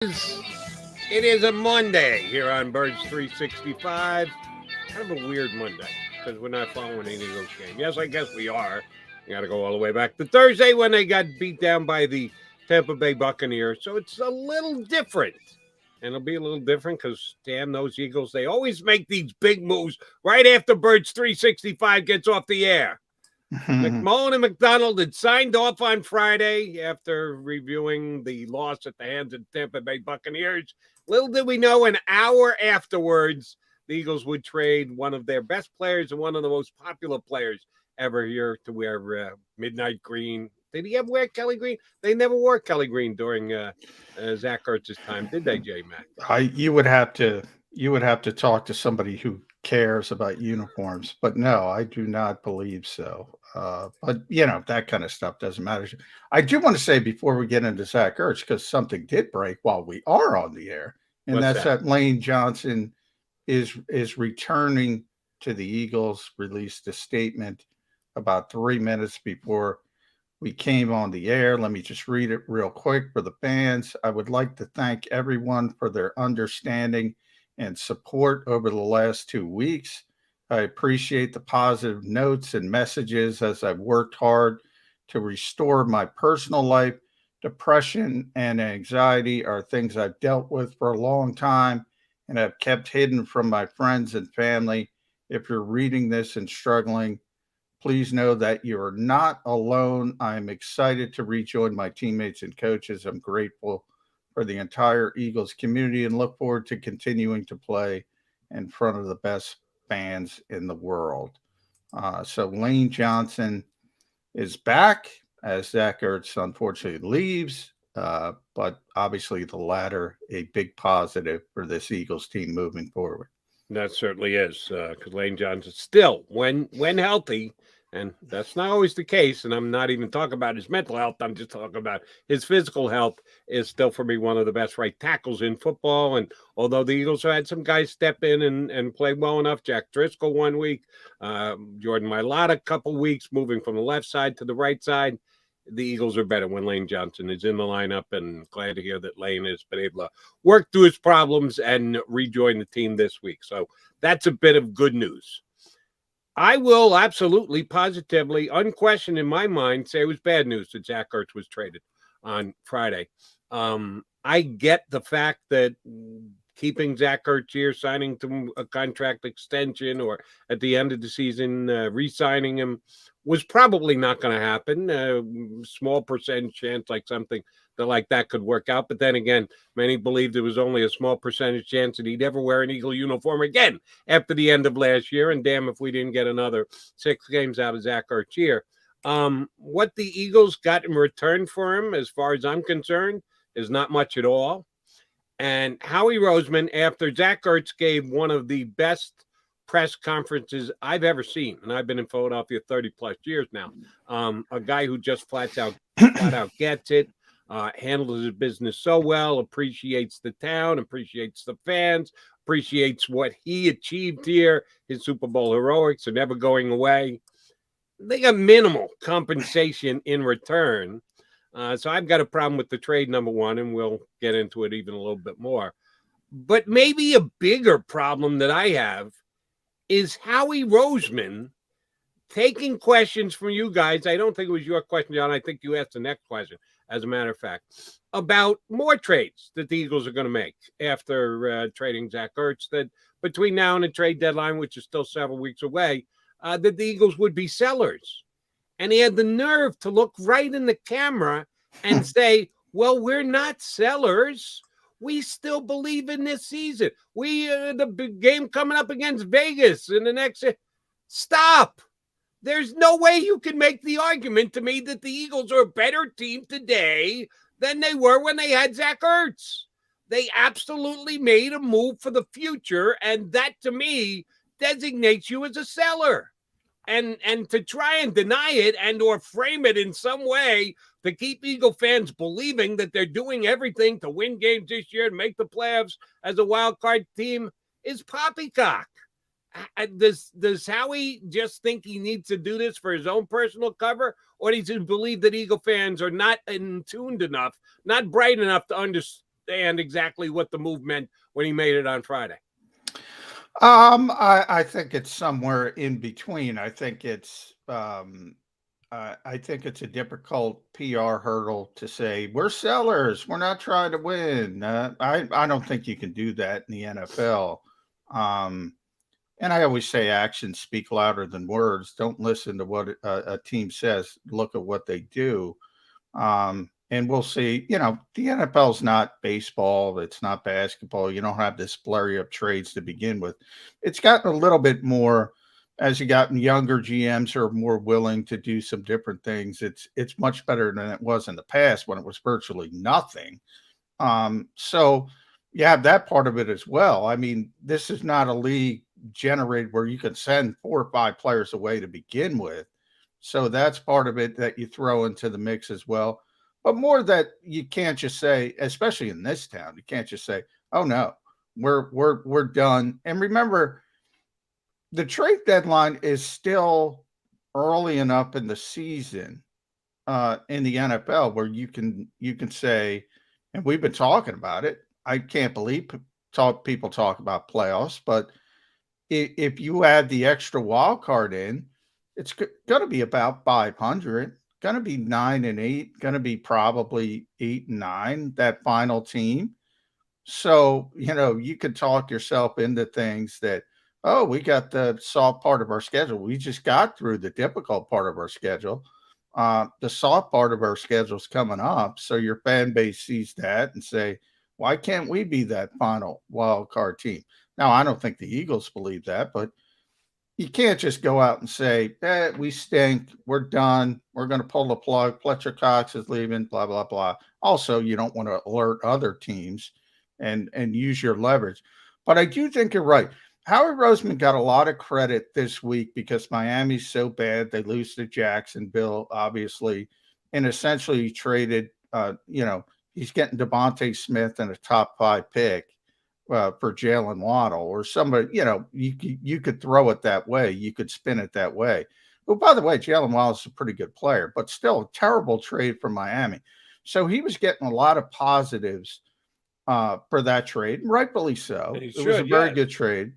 It is a Monday here on Birds 365. Kind of a weird Monday because we're not following any Eagles game. Yes, I guess we are. You got to go all the way back to Thursday when they got beat down by the Tampa Bay Buccaneers. So it's a little different. And it'll be a little different because, damn, those Eagles, they always make these big moves right after Birds 365 gets off the air. McMullen and McDonald had signed off on Friday after reviewing the loss at the hands of the Tampa Bay Buccaneers. Little did we know, an hour afterwards, the Eagles would trade one of their best players and one of the most popular players ever here to wear midnight green. Did he ever wear Kelly Green? They never wore Kelly Green during Zach Ertz's time, did they, J-Mac? You would have to talk to somebody who cares about uniforms, but no, I do not believe so. But that kind of stuff doesn't matter. I do want to say before we get into Zach Ertz, because something did break while we are on the air, and that's that Lane Johnson is returning to the Eagles. Released a statement about 3 minutes before we came on the air. Let me just read it real quick for the fans. I would like to thank everyone for their understanding and support over the last 2 weeks. I appreciate the positive notes and messages as I've worked hard to restore my personal life. Depression and anxiety are things I've dealt with for a long time and have kept hidden from my friends and family. If you're reading this and struggling, please know that you're not alone. I'm excited to rejoin my teammates and coaches. I'm grateful for the entire Eagles community and look forward to continuing to play in front of the best fans in the world. So Lane Johnson is back as Zach Ertz unfortunately leaves, but obviously the latter a big positive for this Eagles team moving forward. That certainly is, because Lane Johnson still, when healthy, and that's not always the case, and I'm not even talking about his mental health, I'm just talking about his physical health, is still for me one of the best right tackles in football. And although the Eagles had some guys step in and play well enough, Jack Driscoll 1 week, Jordan Mailata a couple weeks, moving from the left side to the right side, the Eagles are better when Lane Johnson is in the lineup, and glad to hear that Lane has been able to work through his problems and rejoin the team this week. So that's a bit of good news. I will absolutely, positively, unquestioned in my mind, say it was bad news that Zach Ertz was traded on Friday. I get the fact that keeping Zach Ertz here, signing to a contract extension, or at the end of the season, re-signing him was probably not going to happen. Small percentage chance something like that could work out. But then again, many believed there was only a small percentage chance that he'd ever wear an Eagle uniform again after the end of last year. And damn if we didn't get another 6 games out of Zach Ertz here. What the Eagles got in return for him, as far as I'm concerned, is not much at all. And Howie Roseman, after Zach Ertz gave one of the best press conferences I've ever seen, and I've been in Philadelphia 30 plus years now, a guy who just flat out gets it, handles his business so well, appreciates the town, appreciates the fans, appreciates what he achieved here, his Super Bowl heroics are never going away. They got minimal compensation in return. So I've got a problem with the trade, number one, and we'll get into it even a little bit more. But maybe a bigger problem that I have is Howie Roseman taking questions from you guys. I don't think it was your question, John. I think you asked the next question, as a matter of fact, about more trades that the Eagles are going to make after trading Zach Ertz, that between now and the trade deadline, which is still several weeks away, that the Eagles would be sellers. And he had the nerve to look right in the camera and say, well, we're not sellers. We still believe in this season. The big game coming up against Vegas in the next. Stop. There's no way you can make the argument to me that the Eagles are a better team today than they were when they had Zach Ertz. They absolutely made a move for the future, and that, to me, designates you as a seller. And to try and deny it and or frame it in some way to keep Eagle fans believing that they're doing everything to win games this year and make the playoffs as a wild card team is poppycock. Does Howie just think he needs to do this for his own personal cover, or does he believe that Eagle fans are not in tuned enough, not bright enough to understand exactly what the move meant when he made it on Friday? I think it's somewhere in between. I think it's a difficult PR hurdle to say we're sellers. We're not trying to win. I don't think you can do that in the NFL. Um, and I always say actions speak louder than words. Don't listen to what a team says. Look at what they do. And we'll see. The NFL is not baseball. It's not basketball. You don't have this flurry of trades to begin with. It's gotten a little bit more as you gotten younger GMs who are more willing to do some different things. It's much better than it was in the past when it was virtually nothing. So you have that part of it as well. I mean, this is not a league generated where you can send 4 or 5 players away to begin with. So that's part of it that you throw into the mix as well. But more that you can't just say, especially in this town, you can't just say, "Oh no, we're done." And remember, the trade deadline is still early enough in the season in the NFL where you can say, and we've been talking about it. I can't believe people talk about playoffs, but if you add the extra wild card in, it's going to be about 500. Going to be 9-8. Going to be probably 8-9. That final team. So you could talk yourself into things that, oh, we got the soft part of our schedule. We just got through the difficult part of our schedule. The soft part of our schedule is coming up. So your fan base sees that and say, why can't we be that final wild card team? Now, I don't think the Eagles believe that, but you can't just go out and say, we stink. We're done. We're going to pull the plug. Fletcher Cox is leaving, blah, blah, blah. Also, you don't want to alert other teams and use your leverage. But I do think you're right. Howie Roseman got a lot of credit this week because Miami's so bad. They lose to Jacksonville, obviously, and essentially traded, he's getting Devontae Smith and a top 5 pick for Jalen Waddle or somebody, you could throw it that way. You could spin it that way. Well, by the way, Jalen Waddle is a pretty good player, but still a terrible trade for Miami. So he was getting a lot of positives for that trade, rightfully so. It was a very good trade.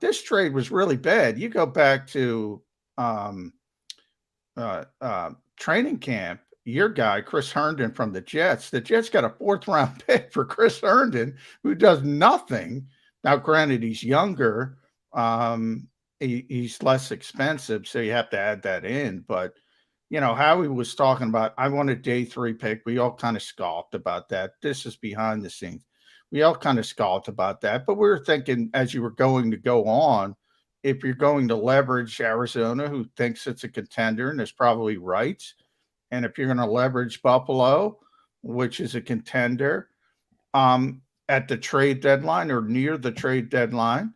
This trade was really bad. You go back to training camp, your guy, Chris Herndon from the Jets got a 4th round pick for Chris Herndon, who does nothing. Now, granted, he's younger. He's less expensive, so you have to add that in. But, Howie was talking about, I want a day 3 pick. We all kind of scoffed about that. This is behind the scenes. We all kind of scoffed about that. But we were thinking, as you were going to go on, if you're going to leverage Arizona, who thinks it's a contender and is probably right, and if you're going to leverage Buffalo, which is a contender, at the trade deadline or near the trade deadline,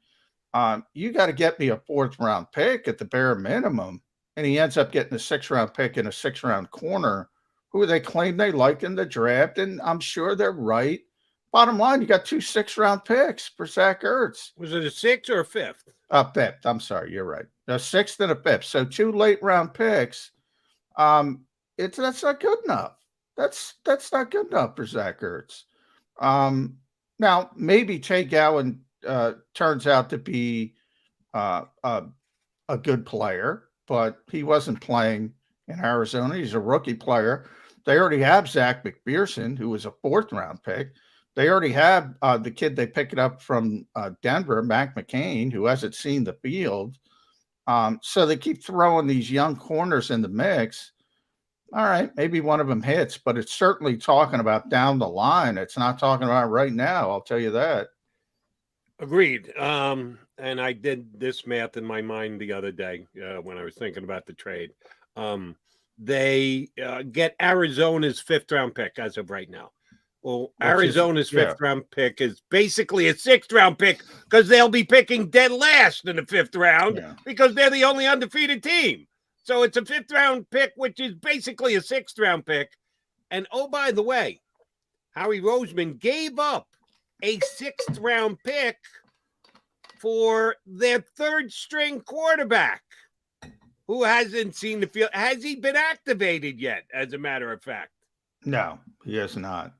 you got to get me a 4th round pick at the bare minimum. And he ends up getting a 6th round pick and a 6th round corner who they claim they like in the draft. And I'm sure they're right. Bottom line, you got 2 6th round picks for Zach Ertz. Was it a 6th or a 5th? A 5th. I'm sorry. You're right. A 6th and a 5th. So 2 late round picks. That's not good enough. That's not good enough for Zach Ertz. Now maybe Tay Gowan turns out to be a good player, but he wasn't playing in Arizona. He's a rookie player. They already have Zach McPherson, who was a 4th round pick. They already have the kid they picked up from Denver, Mac McCain, who hasn't seen the field. So they keep throwing these young corners in the mix. All right, maybe one of them hits, but it's certainly talking about down the line. It's not talking about right now. I'll tell you that. Agreed. And I did this math in my mind the other day when I was thinking about the trade. They get Arizona's 5th round pick as of right now. Well, Arizona's 5th round pick is basically a 6th round pick because they'll be picking dead last in the 5th round because they're the only undefeated team. So it's a 5th round pick, which is basically a 6th round pick. And oh, by the way, Howie Roseman gave up a 6th round pick for their 3rd string quarterback who hasn't seen the field. Has he been activated yet, as a matter of fact? No, he has not.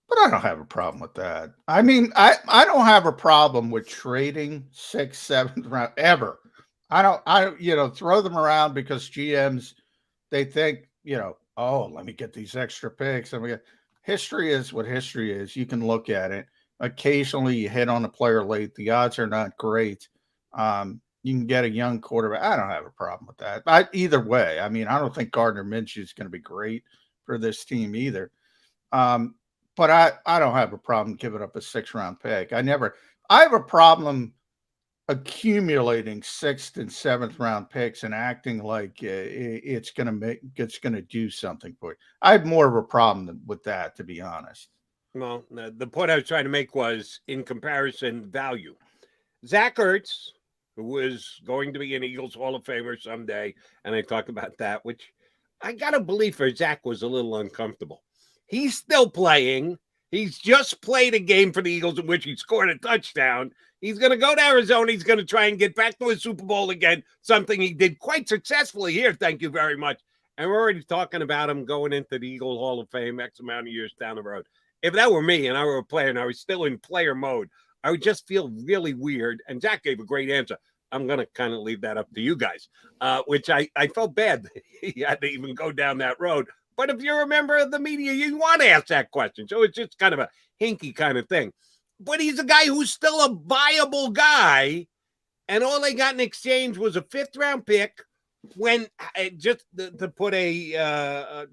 But I don't have a problem with that. I mean, I don't have a problem with trading 6th, 7th round ever. I throw them around because GMs, they think, oh, let me get these extra picks. History is what history is. You can look at it. Occasionally you hit on a player late. The odds are not great. You can get a young quarterback. I don't have a problem with that. Either way, I mean, I don't think Gardner Minshew is going to be great for this team either. But I don't have a problem giving up a 6th-round pick. I have a problem accumulating 6th and 7th round picks and acting like it's going to do something for you. I have more of a problem with that, to be honest. Well, the point I was trying to make was in comparison value. Zach Ertz, who is going to be an Eagles Hall of Famer someday, and I talked about that, which I got to believe for Zach was a little uncomfortable. He's still playing. He's just played a game for the Eagles in which he scored a touchdown. He's going to go to Arizona. He's going to try and get back to a Super Bowl again, something he did quite successfully here. Thank you very much. And we're already talking about him going into the Eagle Hall of Fame X amount of years down the road. If that were me and I were a player and I was still in player mode, I would just feel really weird. And Zach gave a great answer. I'm going to kind of leave that up to you guys, which I felt bad that he had to even go down that road. But if you're a member of the media, you want to ask that question. So it's just kind of a hinky kind of thing. But he's a guy who's still a viable guy. And all they got in exchange was a 5th-round pick when just to put a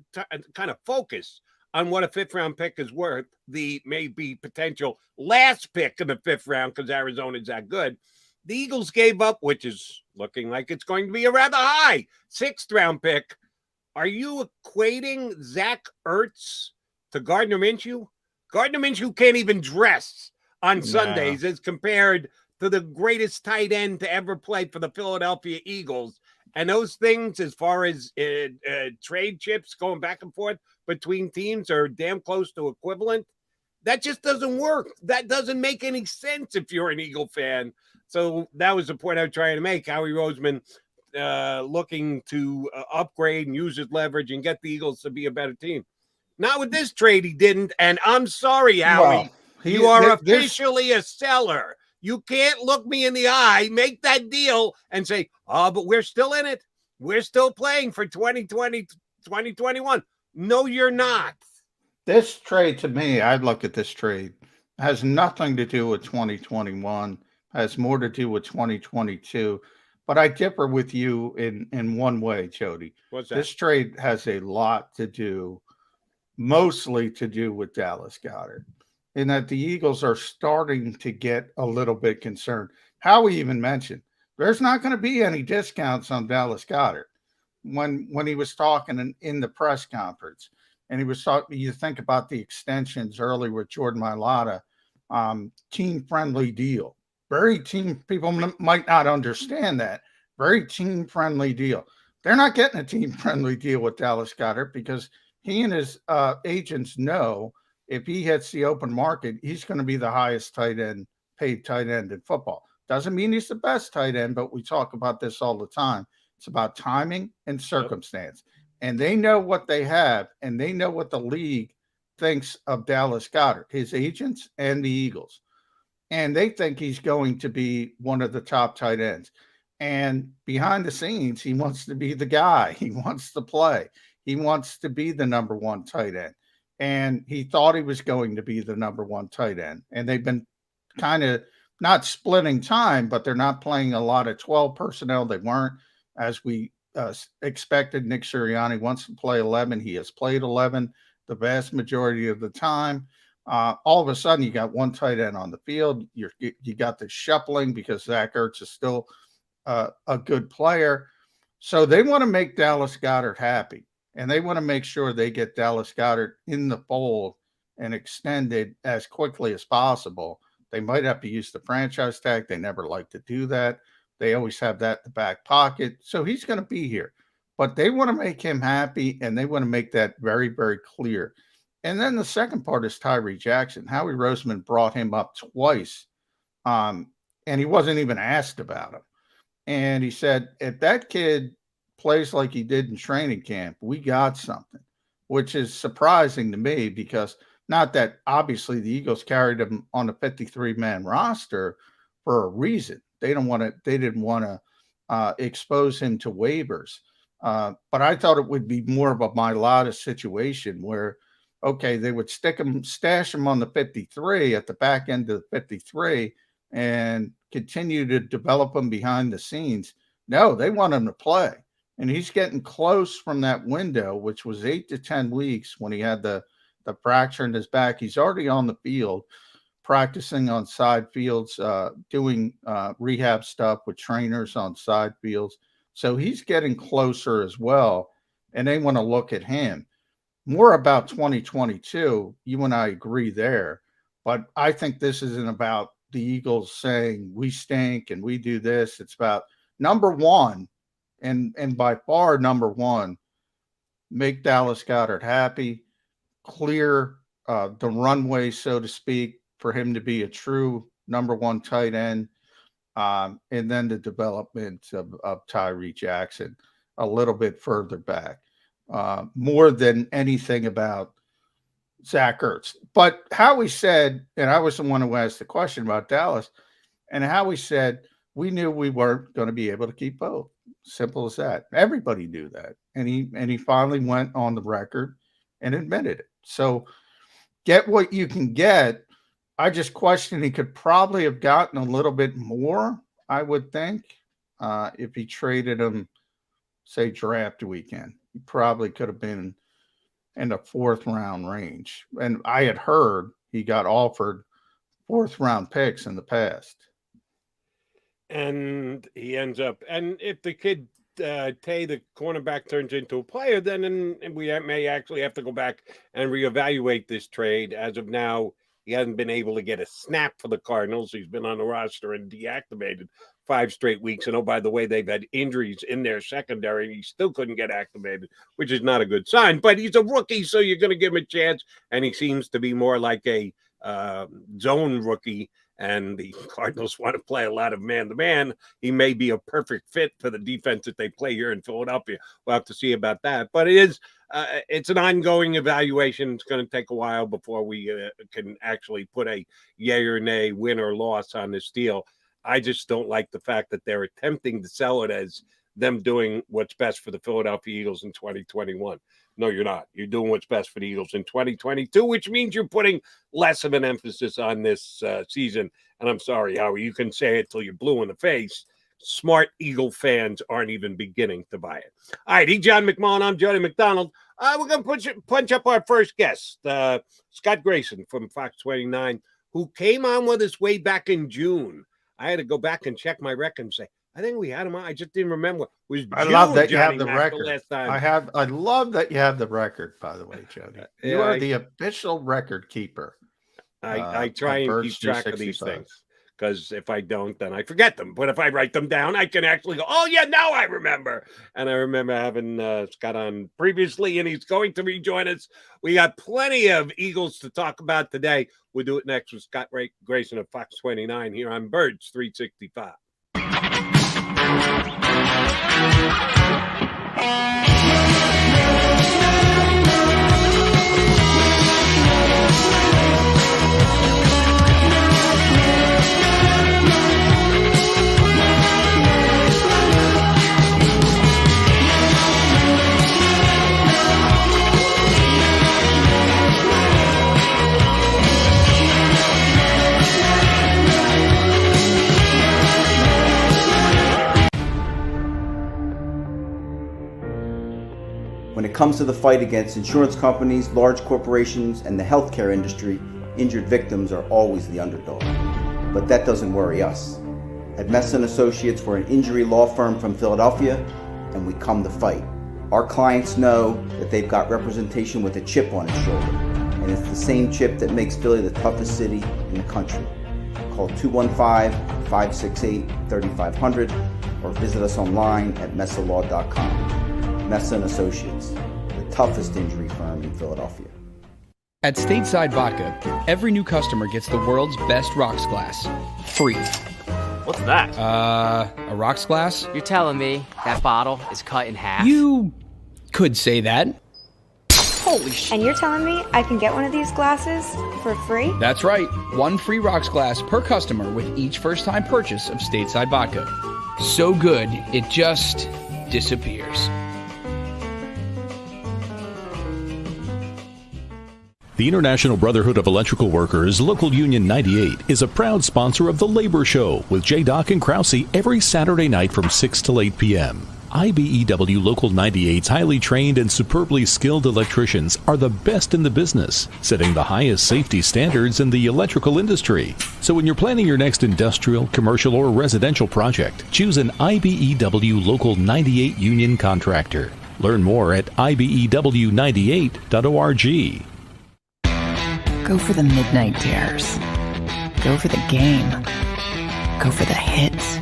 kind of focus on what a 5th-round pick is worth, the maybe potential last pick in the 5th round because Arizona's that good. The Eagles gave up, which is looking like it's going to be a rather high 6th-round pick. Are you equating Zach Ertz to Gardner Minshew? Gardner Minshew can't even dress on Sundays as compared to the greatest tight end to ever play for the Philadelphia Eagles. And those things, as far as trade chips going back and forth between teams, are damn close to equivalent. That just doesn't work. That doesn't make any sense if you're an Eagle fan. So that was the point I was trying to make. Howie Roseman looking to upgrade and use his leverage and get the Eagles to be a better team. Not with this trade, he didn't. And I'm sorry, Howie. Well, you are officially a seller. You can't look me in the eye, make that deal, and say, oh, but we're still in it. We're still playing for 2020, 2021. No, you're not. This trade, to me, I look at this trade, has nothing to do with 2021, has more to do with 2022. But I differ with you in one way, Jody. What's that? This trade has a lot to do, mostly to do with Dallas Goedert, in that the Eagles are starting to get a little bit concerned. Howie even mentioned there's not going to be any discounts on Dallas Goedert. When he was talking in the press conference, and he was talking, you think about the extensions early with Jordan Mailata, team-friendly deal. Very people might not understand that. Very team-friendly deal. They're not getting a team-friendly deal with Dallas Goedert because he and his agents know if he hits the open market, he's going to be the highest paid tight end in football. Doesn't mean he's the best tight end, but we talk about this all the time. It's about timing and circumstance. Yep. And they know what they have, and they know what the league thinks of Dallas Goedert, his agents and the Eagles. And they think he's going to be one of the top tight ends. And behind the scenes, he wants to be the guy. He wants to play. He wants to be the number one tight end. And he thought he was going to be the number one tight end. And they've been kind of not splitting time, but they're not playing a lot of 12 personnel. They weren't, as we expected. Nick Sirianni wants to play 11. He has played 11 the vast majority of the time. All of a sudden, you got one tight end on the field. You got the shuffling because Zach Ertz is still a good player. So they want to make Dallas Goedert happy, and they want to make sure they get Dallas Goedert in the fold and extended as quickly as possible. They might have to use the franchise tag. They never like to do that. They always have that in the back pocket. So he's going to be here. But they want to make him happy, and they want to make that very, very clear. And then the second part is Tyree Jackson. Howie Roseman brought him up twice, and he wasn't even asked about him. And he said, if that kid plays like he did in training camp, we got something, which is surprising to me because Not that obviously the Eagles carried him on the 53-man roster for a reason. They didn't want to expose him to waivers. But I thought it would be more of a Mailata situation where, okay, they would stash him on the 53 at the back end of the 53 and continue to develop him behind the scenes. No, they want him to play. And he's getting close from that window, which was 8 to 10 weeks when he had the fracture in his back. He's already on the field, practicing on side fields, doing rehab stuff with trainers on side fields. So he's getting closer as well, and they want to look at him. More about 2022, you and I agree there, but I think this isn't about the Eagles saying we stink and we do this. It's about number one, and by far number one, make Dallas Goedert happy, clear the runway, so to speak, for him to be a true number one tight end. And then the development of Tyree Jackson a little bit further back, more than anything about Zach Ertz. But Howie said, and I was the one who asked the question about Dallas, and Howie said, we knew we weren't going to be able to keep both. Simple as that. Everybody knew that. And he finally went on the record and admitted it. So get what you can get. I just question he could probably have gotten a little bit more, I would think, if he traded him, say, draft weekend. He probably could have been in the 4th round range. And I had heard he got offered 4th round picks in the past. And he ends up, and if the kid Tay, the cornerback, turns into a player, then we may actually have to go back and reevaluate this trade. As of now, he hasn't been able to get a snap for the Cardinals. He's been on the roster and deactivated 5 straight weeks. And, oh, by the way, they've had injuries in their secondary, and he still couldn't get activated, which is not a good sign. But he's a rookie, so you're going to give him a chance, and he seems to be more like a zone rookie, and the Cardinals want to play a lot of man-to-man. He may be a perfect fit for the defense that they play here in Philadelphia. We'll have to see about that. But it is it's an ongoing evaluation. It's going to take a while before we can actually put a yay or nay, win or loss on this deal. I just don't like the fact that they're attempting to sell it as them doing what's best for the Philadelphia Eagles in 2021. No, you're not. You're doing what's best for the Eagles in 2022, which means you're putting less of an emphasis on this season. And I'm sorry, Howie, you can say it till you're blue in the face. Smart Eagle fans aren't even beginning to buy it. All right, he's John McMullen. I'm Jody McDonald. We're going to punch up our first guest, Scott Grayson from Fox 29, who came on with us way back in June. I had to go back and check my record and say, I think we had him on. I just didn't remember. I love that you have the record. I love that you have the record, by the way, Jody. You are the official record keeper. I try and keep track of these things, because if I don't, then I forget them. But if I write them down, I can actually go, oh, yeah, now I remember. And I remember having Scott on previously, and he's going to rejoin us. We got plenty of Eagles to talk about today. We'll do it next with Scott Grayson of Fox 29 here on Birds 365. When it comes to the fight against insurance companies, large corporations, and the healthcare industry, injured victims are always the underdog. But that doesn't worry us. At Messa & Associates, we're an injury law firm from Philadelphia, and we come to fight. Our clients know that they've got representation with a chip on its shoulder, and it's the same chip that makes Philly the toughest city in the country. Call 215-568-3500 or visit us online at messalaw.com. Messa & Associates, the toughest injury firm in Philadelphia. At Stateside Vodka, every new customer gets the world's best rocks glass, free. What's that? A rocks glass? You're telling me that bottle is cut in half? You could say that. Holy shit. And you're telling me I can get one of these glasses for free? That's right. 1 free rocks glass per customer with each first-time purchase of Stateside Vodka. So good, it just disappears. The International Brotherhood of Electrical Workers, Local Union 98, is a proud sponsor of The Labor Show with J. Doc and Krause every Saturday night from 6 till 8 p.m. IBEW Local 98's highly trained and superbly skilled electricians are the best in the business, setting the highest safety standards in the electrical industry. So when you're planning your next industrial, commercial, or residential project, choose an IBEW Local 98 union contractor. Learn more at ibew98.org. Go for the midnight dares. Go for the game. Go for the hits.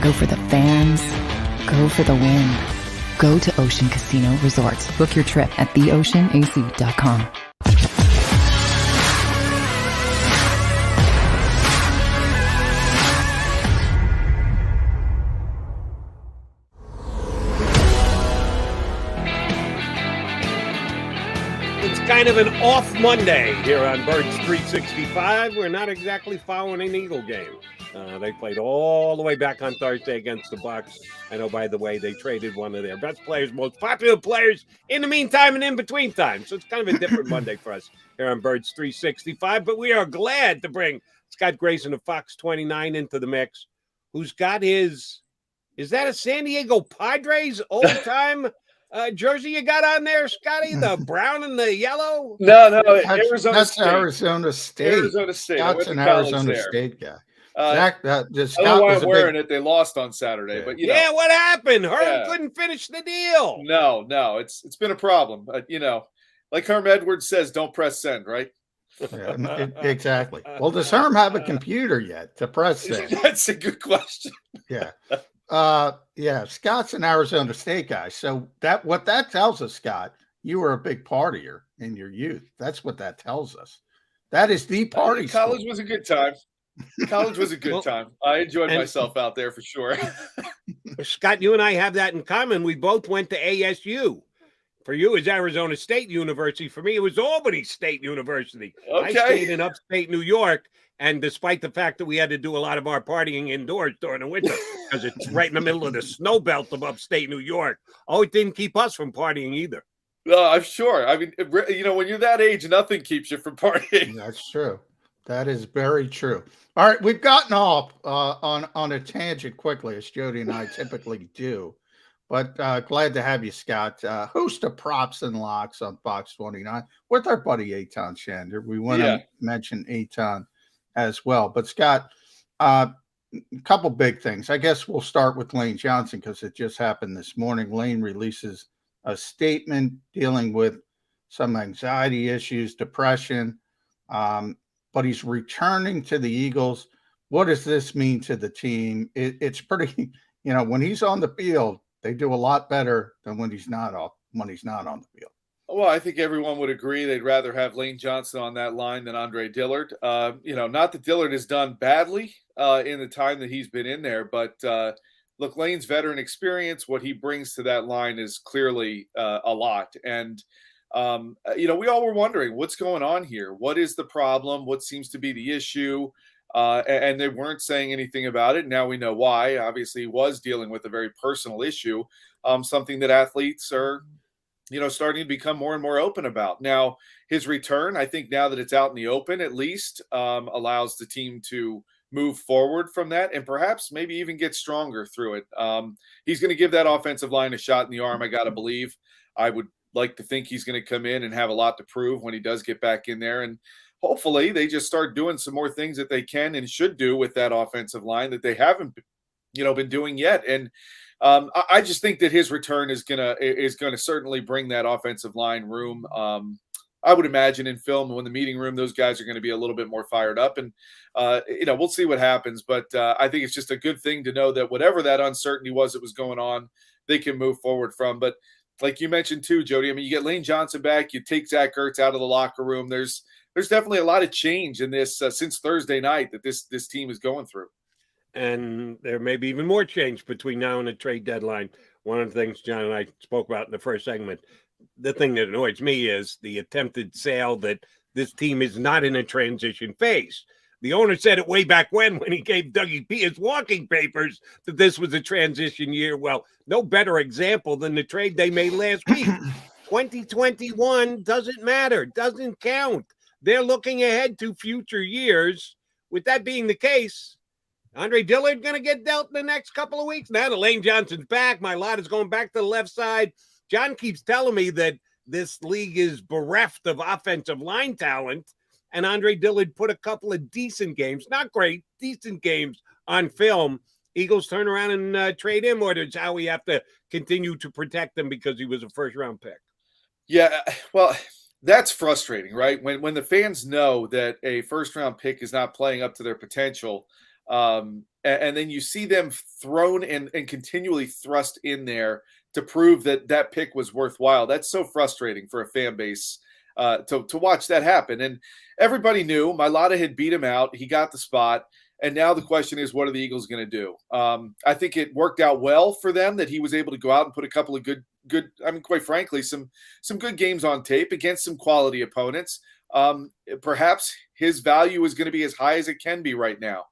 Go for the fans. Go for the win. Go to Ocean Casino Resort. Book your trip at theoceanac.com. It's kind of an off Monday here on Birds 365. We're not exactly following an Eagle game. They played all the way back on Thursday against the Bucs. I know, by the way, they traded one of their best players, most popular players in the meantime and in between time. So it's kind of a different Monday for us here on Birds 365. But we are glad to bring Scott Grayson of Fox 29 into the mix, who's got his, is that a San Diego Padres old-time jersey you got on there, Scotty? The brown and the yellow? No, Arizona State. Arizona State. Arizona State. Scott's an Arizona State guy. Zach, I don't know why I'm wearing it. They lost on Saturday, but yeah, what happened? Herm couldn't finish the deal. No, it's been a problem. Like Herm Edwards says, don't press send, right? Yeah, exactly. Well, does Herm have a computer yet to press send? That's a good question. Yeah. Scott's an Arizona State guy. So what that tells us, Scott, you were a big partier in your youth. That's what that tells us. That is the party. College was a good time. College was a good time. I enjoyed myself out there for sure. Scott, you and I have that in common. We both went to ASU. For you, it's Arizona State University. For me, it was Albany State University. Okay. I stayed in upstate New York, and despite the fact that we had to do a lot of our partying indoors during the winter, because it's right in the middle of the snow belt of upstate New York, it didn't keep us from partying either. I'm sure. I mean, when you're that age, nothing keeps you from partying. That's true. That is very true. All right, we've gotten off on a tangent quickly, as Jody and I typically do. But glad to have you, Scott. Host of Props and Locks on Fox 29 with our buddy Eitan Shander. We want to mention Eitan as well. But, Scott, a couple big things. I guess we'll start with Lane Johnson because it just happened this morning. Lane releases a statement dealing with some anxiety issues, depression, but he's returning to the Eagles. What does this mean to the team? It's pretty, when he's on the field, they do a lot better than when he's not on the field. Well, I think everyone would agree they'd rather have Lane Johnson on that line than Andre Dillard. Not that Dillard has done badly in the time that he's been in there, but look, Lane's veteran experience, what he brings to that line is clearly a lot. And we all were wondering what's going on here. What is the problem? What seems to be the issue? And they weren't saying anything about it. Now we know why. Obviously, he was dealing with a very personal issue, something that athletes are, starting to become more and more open about. Now, his return, I think now that it's out in the open, at least allows the team to move forward from that and perhaps maybe even get stronger through it. He's going to give that offensive line a shot in the arm, I got to believe. I would like to think he's going to come in and have a lot to prove when he does get back in there. And hopefully they just start doing some more things that they can and should do with that offensive line that they haven't, been doing yet. And I just think that his return is gonna certainly bring that offensive line room. I would imagine in film when the meeting room, those guys are going to be a little bit more fired up, and we'll see what happens. But I think it's just a good thing to know that whatever that uncertainty was that was going on, they can move forward from. But like you mentioned too, Jody, I mean, you get Lane Johnson back, you take Zach Ertz out of the locker room. There's definitely a lot of change in this since Thursday night that this team is going through. And there may be even more change between now and the trade deadline. One of the things John and I spoke about in the first segment, the thing that annoys me is the attempted sale that this team is not in a transition phase. The owner said it way back when he gave Dougie P his walking papers that this was a transition year. Well, no better example than the trade they made last week. 2021 doesn't matter, doesn't count. They're looking ahead to future years. With that being the case, Andre Dillard going to get dealt in the next couple of weeks. Now that Lane Johnson's back, my lot is going back to the left side. John keeps telling me that this league is bereft of offensive line talent, and Andre Dillard put a couple of decent games, not great, decent games on film. Eagles turn around and trade him, or does Howie have to continue to protect him because he was a first-round pick? Yeah, well, that's frustrating, right? When the fans know that a first-round pick is not playing up to their potential, and then you see them thrown and continually thrust in there to prove that pick was worthwhile. That's so frustrating for a fan base to watch that happen. And everybody knew Mailata had beat him out. He got the spot. And now the question is, what are the Eagles going to do? I think it worked out well for them that he was able to go out and put a couple of good, I mean, quite frankly, some good games on tape against some quality opponents. Perhaps his value is going to be as high as it can be right now.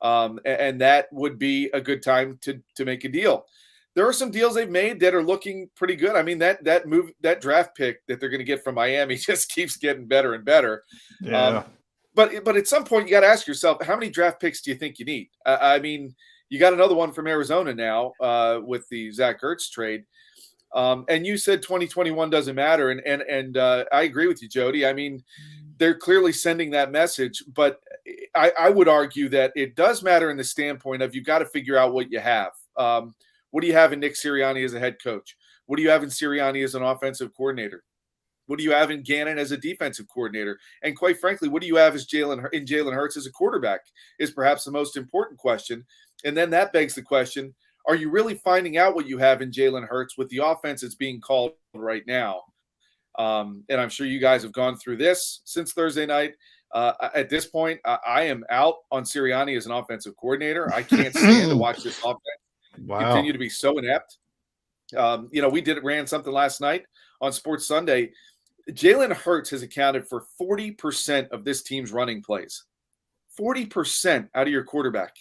And that would be a good time to make a deal. There are some deals they've made that are looking pretty good. I mean, that draft pick that they're going to get from Miami just keeps getting better and better. Yeah. But at some point, you got to ask yourself, how many draft picks do you think you need? I mean, you got another one from Arizona now with the Zach Ertz trade. And you said 2021 doesn't matter. And I agree with you, Jody. I mean, they're clearly sending that message. But I would argue that it does matter in the standpoint of you got to figure out what you have. What do you have in Nick Sirianni as a head coach? What do you have in Sirianni as an offensive coordinator? What do you have in Gannon as a defensive coordinator? And quite frankly, what do you have as Jalen Hurts as a quarterback is perhaps the most important question. And then that begs the question, are you really finding out what you have in Jalen Hurts with the offense that's being called right now? And I'm sure you guys have gone through this since Thursday night. At this point, I am out on Sirianni as an offensive coordinator. I can't stand to watch this offense continue to be so inept. We ran something last night on Sports Sunday. Jalen Hurts has accounted for 40% of this team's running plays. 40% out of your quarterback.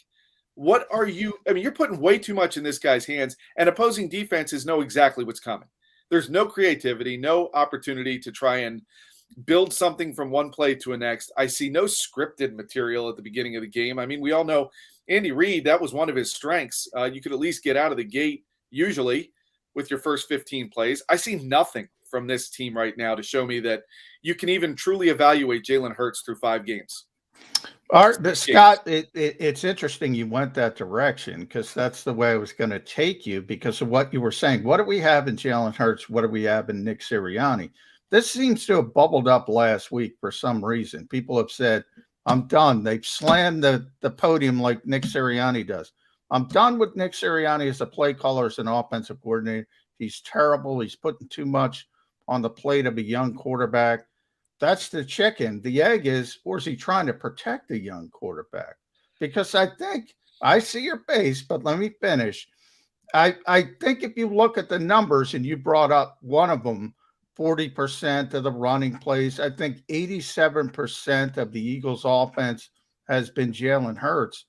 What are you – I mean, you're putting way too much in this guy's hands, and opposing defenses know exactly what's coming. There's no creativity, no opportunity to try and build something from one play to a next. I see no scripted material at the beginning of the game. I mean, we all know Andy Reid, that was one of his strengths. You could at least get out of the gate usually with your first 15 plays. I see nothing from this team right now to show me that you can even truly evaluate Jalen Hurts through 5 games. Scott, it's interesting you went that direction because that's the way I was going to take you because of what you were saying. What do we have in Jalen Hurts? What do we have in Nick Sirianni? This seems to have bubbled up last week for some reason. People have said, I'm done. They've slammed the podium like Nick Sirianni does. I'm done with Nick Sirianni as a play caller, as an offensive coordinator. He's terrible. He's putting too much on the plate of a young quarterback. That's the chicken. The egg is, or is he trying to protect the young quarterback? Because I think, I see your face, but let me finish. I think if you look at the numbers, and you brought up one of them, 40% of the running plays, I think 87% of the Eagles offense has been Jalen Hurts.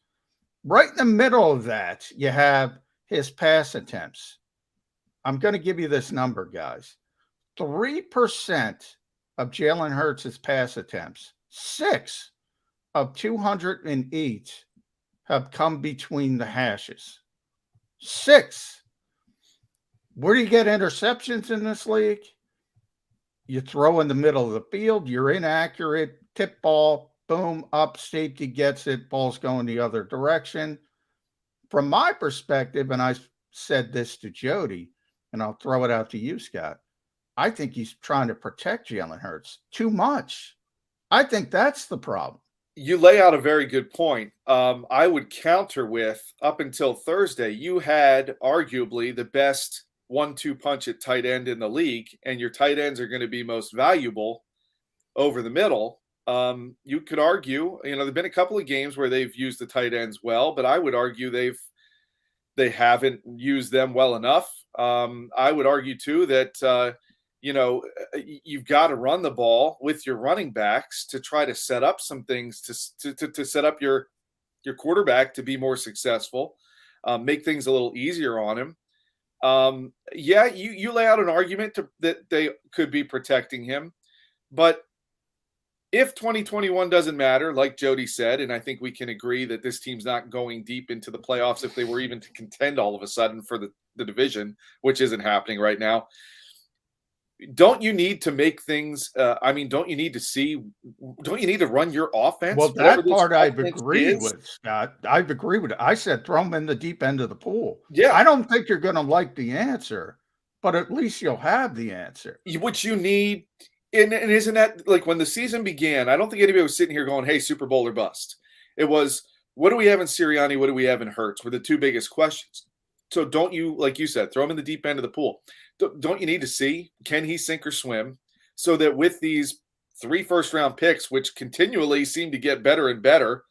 Right in the middle of that, you have his pass attempts. I'm going to give you this number, guys. 3% of Jalen Hurts' pass attempts, 6 of 208 have come between the hashes. 6. Where do you get interceptions in this league? You throw in the middle of the field, you're inaccurate, tip ball, boom, up, safety gets it, ball's going the other direction. From my perspective, and I said this to Jody, and I'll throw it out to you, Scott, I think he's trying to protect Jalen Hurts too much. I think that's the problem. You lay out a very good point. I would counter with, up until Thursday, you had arguably the best 1-2 punch at tight end in the league, and your tight ends are going to be most valuable over the middle. You could argue, there've been a couple of games where they've used the tight ends well, but I would argue they haven't used them well enough. I would argue too that you've got to run the ball with your running backs to try to set up some things to set up your quarterback to be more successful, make things a little easier on him. You lay out an argument that they could be protecting him, but if 2021 doesn't matter, like Jody said, and I think we can agree that this team's not going deep into the playoffs if they were even to contend all of a sudden for the division, which isn't happening right now. Don't you need to make things? Don't you need to run your offense? Well, that part I've agreed with, Scott. I've agreed with it. I said throw him in the deep end of the pool. Yeah. I don't think you're going to like the answer, but at least you'll have the answer. What you need, and isn't that like when the season began, I don't think anybody was sitting here going, hey, Super Bowl or bust. It was, what do we have in Sirianni? What do we have in Ertz? Were the two biggest questions. So don't you, like you said, throw him in the deep end of the pool. Don't you need to see, can he sink or swim, so that with these 3 first-round picks, which continually seem to get better and better,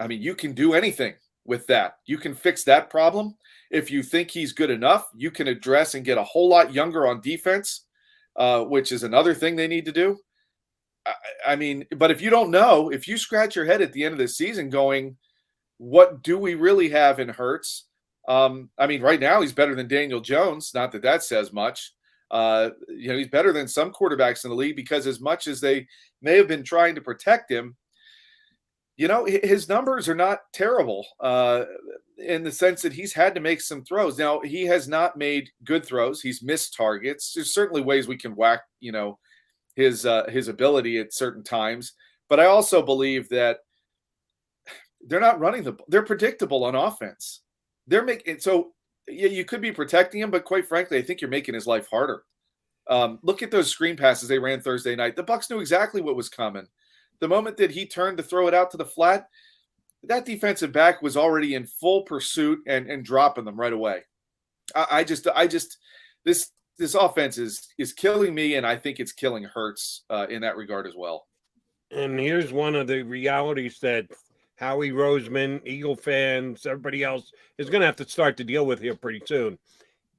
you can do anything with that. You can fix that problem. If you think he's good enough, you can address and get a whole lot younger on defense, which is another thing they need to do. But if you don't know, if you scratch your head at the end of the season going, what do we really have in Ertz? Right now he's better than Daniel Jones. Not that that says much. He's better than some quarterbacks in the league, because as much as they may have been trying to protect him, his numbers are not terrible in the sense that he's had to make some throws. Now, he has not made good throws. He's missed targets. There's certainly ways we can whack, his ability at certain times. But I also believe that they're not running they're predictable on offense. They're making so you could be protecting him, but quite frankly, I think you're making his life harder. Look at those screen passes they ran Thursday night. The Bucs knew exactly what was coming. The moment that he turned to throw it out to the flat, that defensive back was already in full pursuit and dropping them right away. This offense is killing me, and I think it's killing Ertz in that regard as well. And here's one of the realities that Howie Roseman, Eagle fans, everybody else is going to have to start to deal with here pretty soon.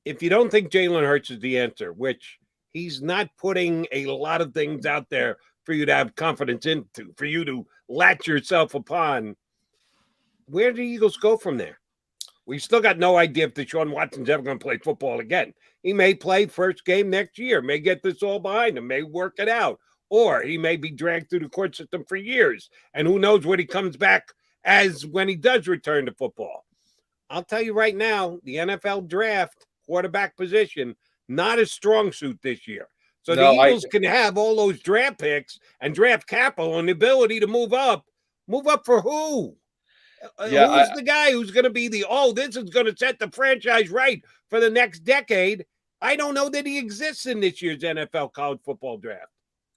If you don't think Jalen Hurts is the answer, which he's not putting a lot of things out there for you to have confidence into, for you to latch yourself upon, where do the Eagles go from there? We've still got no idea if Deshaun Watson's ever going to play football again. He may play first game next year, may get this all behind him, may work it out. Or he may be dragged through the court system for years. And who knows what he comes back as when he does return to football. I'll tell you right now, the NFL draft, quarterback position, not a strong suit this year. So the Eagles can have all those draft picks and draft capital and the ability to move up. Move up for who? Who's the guy who's going to be this is going to set the franchise right for the next decade? I don't know that he exists in this year's NFL college football draft.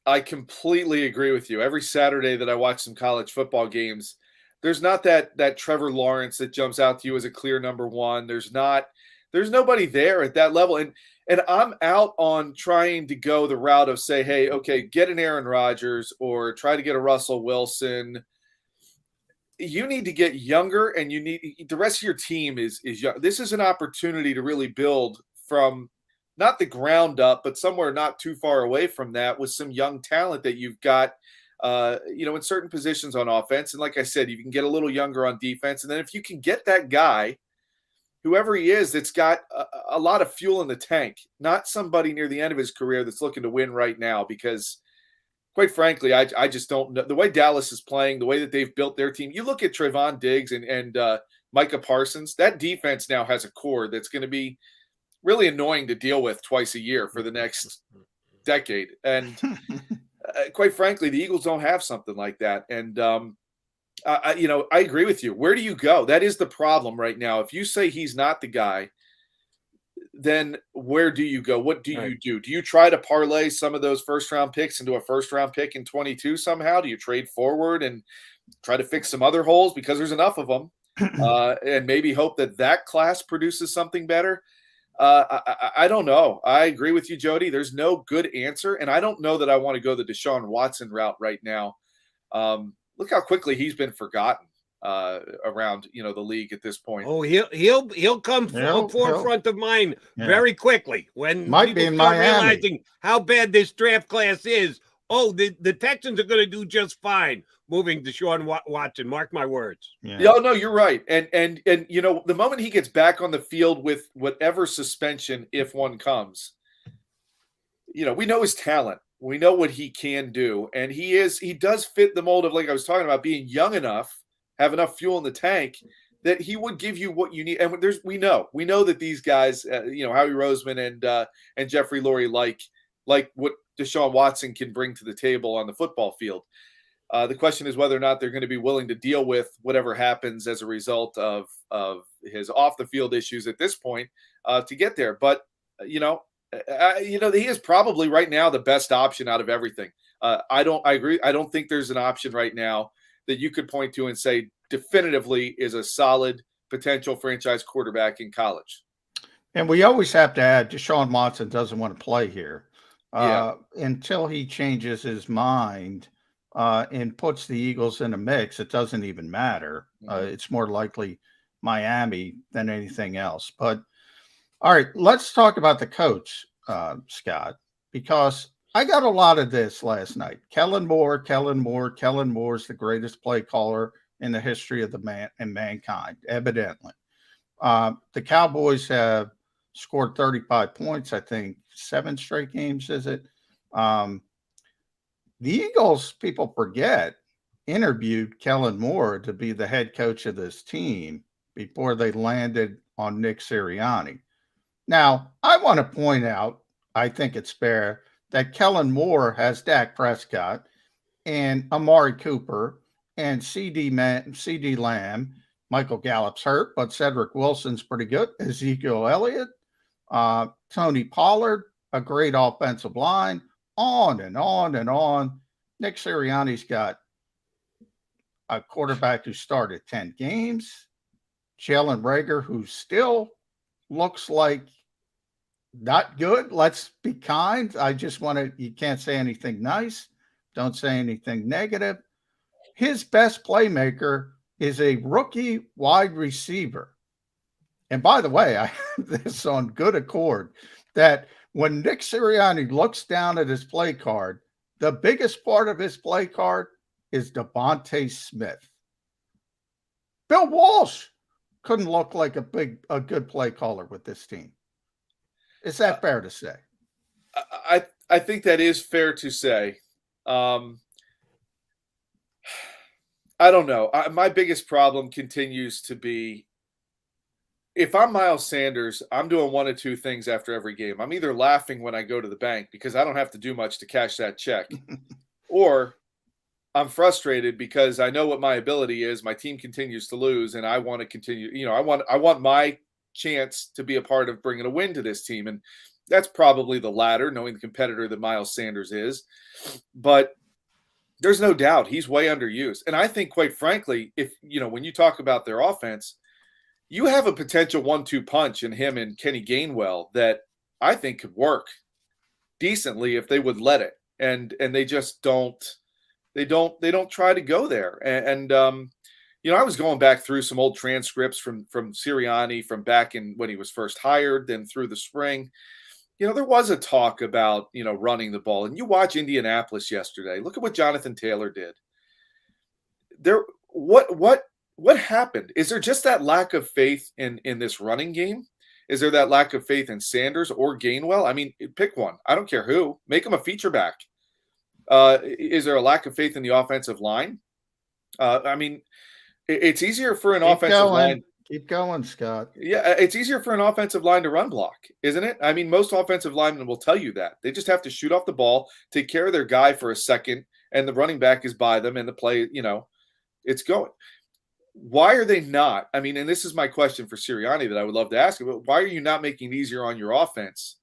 I completely agree with you. Every Saturday that I watch some college football games, there's not that Trevor Lawrence that jumps out to you as a clear number one. There's nobody there at that level. And I'm out on trying to go the route of say, hey, okay, get an Aaron Rodgers or try to get a Russell Wilson. You need to get younger, and the rest of your team is young. This is an opportunity to really build from not the ground up, but somewhere not too far away from that with some young talent that you've got, in certain positions on offense. And like I said, you can get a little younger on defense. And then if you can get that guy, whoever he is, that's got a lot of fuel in the tank, not somebody near the end of his career that's looking to win right now, because quite frankly, I just don't know. The way Dallas is playing, the way that they've built their team, you look at Trayvon Diggs and Micah Parsons, that defense now has a core that's going to be really annoying to deal with twice a year for the next decade. And quite frankly, the Eagles don't have something like that. And, I agree with you. Where do you go? That is the problem right now. If you say he's not the guy, then where do you go? What do you do? Do you try to parlay some of those first-round picks into a first-round pick in 22 somehow? Do you trade forward and try to fix some other holes because there's enough of them, and maybe hope that class produces something better? I don't know. I agree with you, Jody. There's no good answer, and I don't know that I want to go the Deshaun Watson route right now. Look how quickly he's been forgotten. around the league at this point. Oh, he'll come forefront of mind very quickly when might be in Miami. Realizing how bad this draft class is. Oh, the Texans are going to do just fine moving Deshaun Watson. Mark my words. Yeah, no, you're right. And the moment he gets back on the field with whatever suspension, if one comes, we know his talent. We know what he can do, and he does fit the mold of, like I was talking about, being young enough, have enough fuel in the tank that he would give you what you need. And we know that these guys, Howie Roseman and Jeffrey Lurie like what Deshaun Watson can bring to the table on the football field. The question is whether or not they're going to be willing to deal with whatever happens as a result of his off the field issues at this point to get there. But he is probably right now the best option out of everything. I agree. I don't think there's an option right now that you could point to and say definitively is a solid potential franchise quarterback in college. And we always have to add, Deshaun Watson doesn't want to play here until he changes his mind and puts the Eagles in a mix. It doesn't even matter. It's more likely Miami than anything else. But all right, let's talk about the coach, Scott, because I got a lot of this last night. Kellen Moore's the greatest play caller in the history of mankind, evidently. The Cowboys have scored 35 points, I think, 7 straight games, is it? The Eagles, people forget, interviewed Kellen Moore to be the head coach of this team before they landed on Nick Sirianni. Now, I want to point out, I think it's fair, that Kellen Moore has Dak Prescott and Amari Cooper and CD Lamb. Michael Gallup's hurt, but Cedric Wilson's pretty good. Ezekiel Elliott, Tony Pollard, a great offensive line, on and on and on. Nick Sirianni's got a quarterback who started 10 games, Jalen Reagor, who still looks like not good. Let's be kind. You can't say anything nice. Don't say anything negative. His best playmaker is a rookie wide receiver. And by the way, I have this on good accord that when Nick Sirianni looks down at his play card, the biggest part of his play card is Devontae Smith. Bill Walsh couldn't look like a good play caller with this team. Is that fair to say? I think that is fair to say. I don't know. My biggest problem continues to be, if I'm Miles Sanders, I'm doing one of two things after every game. I'm either laughing when I go to the bank because I don't have to do much to cash that check, or I'm frustrated because I know what my ability is. My team continues to lose, and I want to continue. I want my chance to be a part of bringing a win to this team, and that's probably the latter, knowing the competitor that Miles Sanders is. But there's no doubt he's way underused, and I think, quite frankly, if when you talk about their offense, you have a potential 1-2 punch in him and Kenny Gainwell that I think could work decently if they would let it, and they just don't. They don't try to go there, and I was going back through some old transcripts from Sirianni from back in when he was first hired, then through the spring. There was a talk about, running the ball. And you watch Indianapolis yesterday. Look at what Jonathan Taylor did. What happened? Is there just that lack of faith in this running game? Is there that lack of faith in Sanders or Gainwell? I mean, pick one. I don't care who. Make them a feature back. Is there a lack of faith in the offensive line? It's easier for an offensive line. Keep going, Scott. Yeah, it's easier for an offensive line to run block, isn't it? I mean, most offensive linemen will tell you that. They just have to shoot off the ball, take care of their guy for a second, and the running back is by them, and the play, it's going. Why are they not? I mean, and this is my question for Sirianni that I would love to ask him, but why are you not making it easier on your offense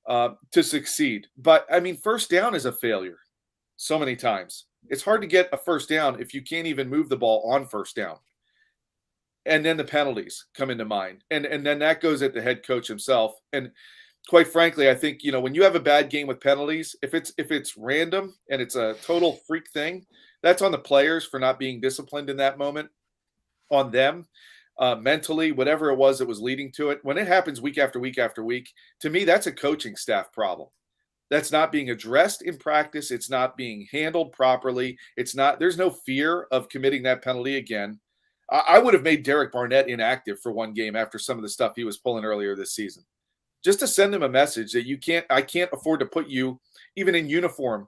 to succeed? But, I mean, first down is a failure so many times. It's hard to get a first down if you can't even move the ball on first down. And then the penalties come into mind. And then that goes at the head coach himself. And, quite frankly, I think, when you have a bad game with penalties, if it's random and it's a total freak thing, that's on the players for not being disciplined in that moment, on them, mentally, whatever it was that was leading to it. When it happens week after week after week, to me, that's a coaching staff problem. That's not being addressed in practice. It's not being handled properly. There's no fear of committing that penalty again. I would have made Derek Barnett inactive for one game after some of the stuff he was pulling earlier this season, just to send him a message that I can't afford to put you even in uniform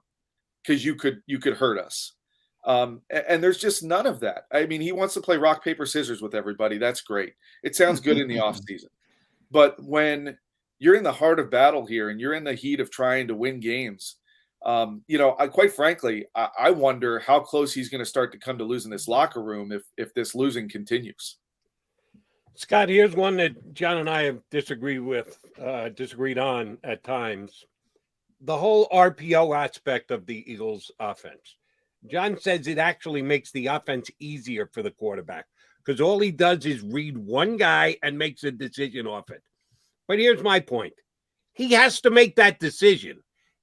because you could hurt us. And there's just none of that. I mean, he wants to play rock, paper, scissors with everybody. That's great. It sounds good in the offseason. But when you're in the heart of battle here and you're in the heat of trying to win games, quite frankly, I wonder how close he's going to start to come to losing this locker room if this losing continues. Scott, here's one that John and I have disagreed on at times. The whole RPO aspect of the Eagles' offense. John says it actually makes the offense easier for the quarterback because all he does is read one guy and makes a decision off it. But here's my point. He has to make that decision.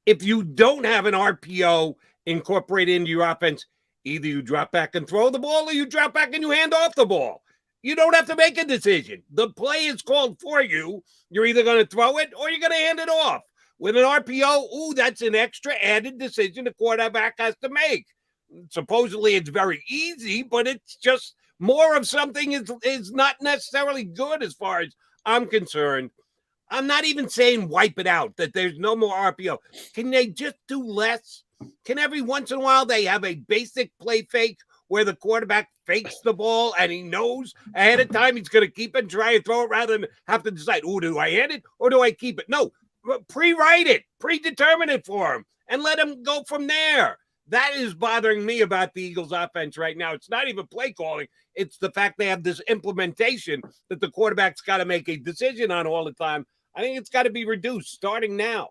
If you don't have an RPO incorporated into your offense, either you drop back and throw the ball or you drop back and you hand off the ball. You don't have to make a decision. The play is called for you. You're either going to throw it or you're going to hand it off. With an RPO, that's an extra added decision the quarterback has to make. Supposedly it's very easy, but it's just more of something is not necessarily good as far as I'm concerned. I'm not even saying wipe it out, that there's no more RPO. Can they just do less? Can every once in a while they have a basic play fake where the quarterback fakes the ball and he knows ahead of time he's going to keep it and try and throw it rather than have to decide, do I hand it or do I keep it? No, pre-write it, predetermine it for him, and let him go from there. That is bothering me about the Eagles offense right now. It's not even play calling. It's the fact they have this implementation that the quarterback's got to make a decision on all the time. I think it's got to be reduced starting now.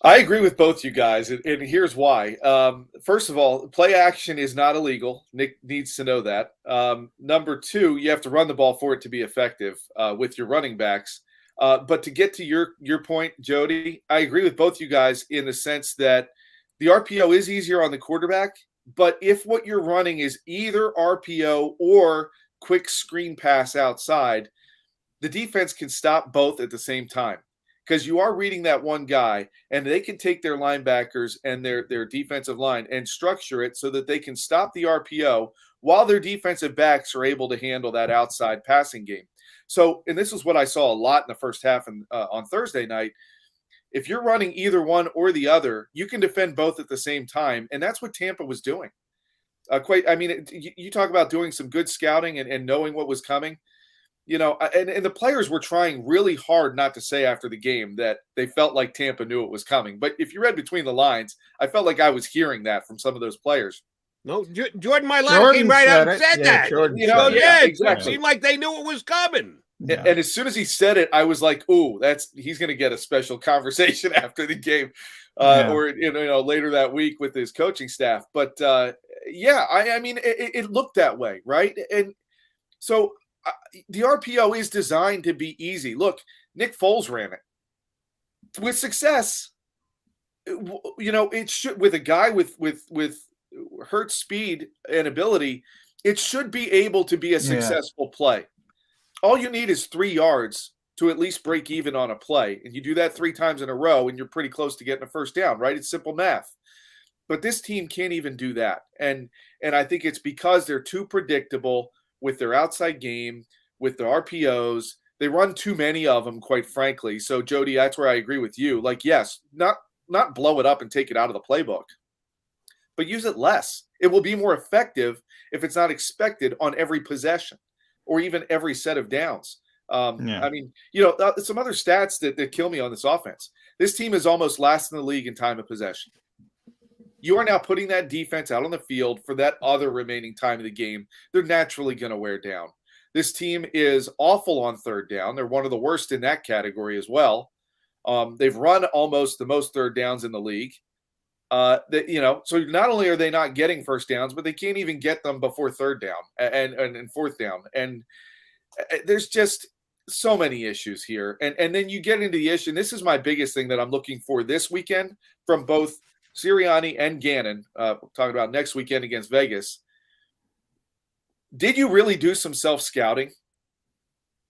I agree with both you guys, and here's why. First of all, play action is not illegal. Nick needs to know that. Number two, you have to run the ball for it to be effective with your running backs. But to get to your point, Jody, I agree with both you guys in the sense that the RPO is easier on the quarterback, but if what you're running is either RPO or quick screen pass outside, the defense can stop both at the same time because you are reading that one guy and they can take their linebackers and their defensive line and structure it so that they can stop the RPO while their defensive backs are able to handle that outside passing game. So, and this is what I saw a lot in the first half on Thursday night. If you're running either one or the other, you can defend both at the same time, and that's what Tampa was doing. You talk about doing some good scouting and knowing what was coming. And the players were trying really hard not to say after the game that they felt like Tampa knew it was coming. But if you read between the lines, I felt like I was hearing that from some of those players. No, Jordan Mailata came right out and said that. Exactly. It seemed like they knew it was coming. Yeah. And as soon as he said it, I was like, "Ooh, he's going to get a special conversation after the game, or later that week with his coaching staff." But it looked that way, right? And so the RPO is designed to be easy. Look, Nick Foles ran it with success. It should, with a guy with Ertz speed and ability, it should be able to be a successful play. All you need is 3 yards to at least break even on a play. And you do that 3 times in a row, and you're pretty close to getting a first down, right? It's simple math. But this team can't even do that. And I think it's because they're too predictable with their outside game, with the RPOs. They run too many of them, quite frankly. So, Jody, that's where I agree with you. Like, yes, not blow it up and take it out of the playbook, but use it less. It will be more effective if it's not expected on every possession or even every set of downs. Some other stats that kill me on this offense. This team is almost last in the league in time of possession. You are now putting that defense out on the field for that other remaining time of the game. They're naturally going to wear down. This team is awful on third down. They're one of the worst in that category as well. They've run almost the most third downs in the league. So not only are they not getting first downs, but they can't even get them before third down and fourth down. And there's just, so many issues here. And then you get into the issue, and this is my biggest thing that I'm looking for this weekend from both Sirianni and Gannon, talking about next weekend against Vegas. Did you really do some self-scouting?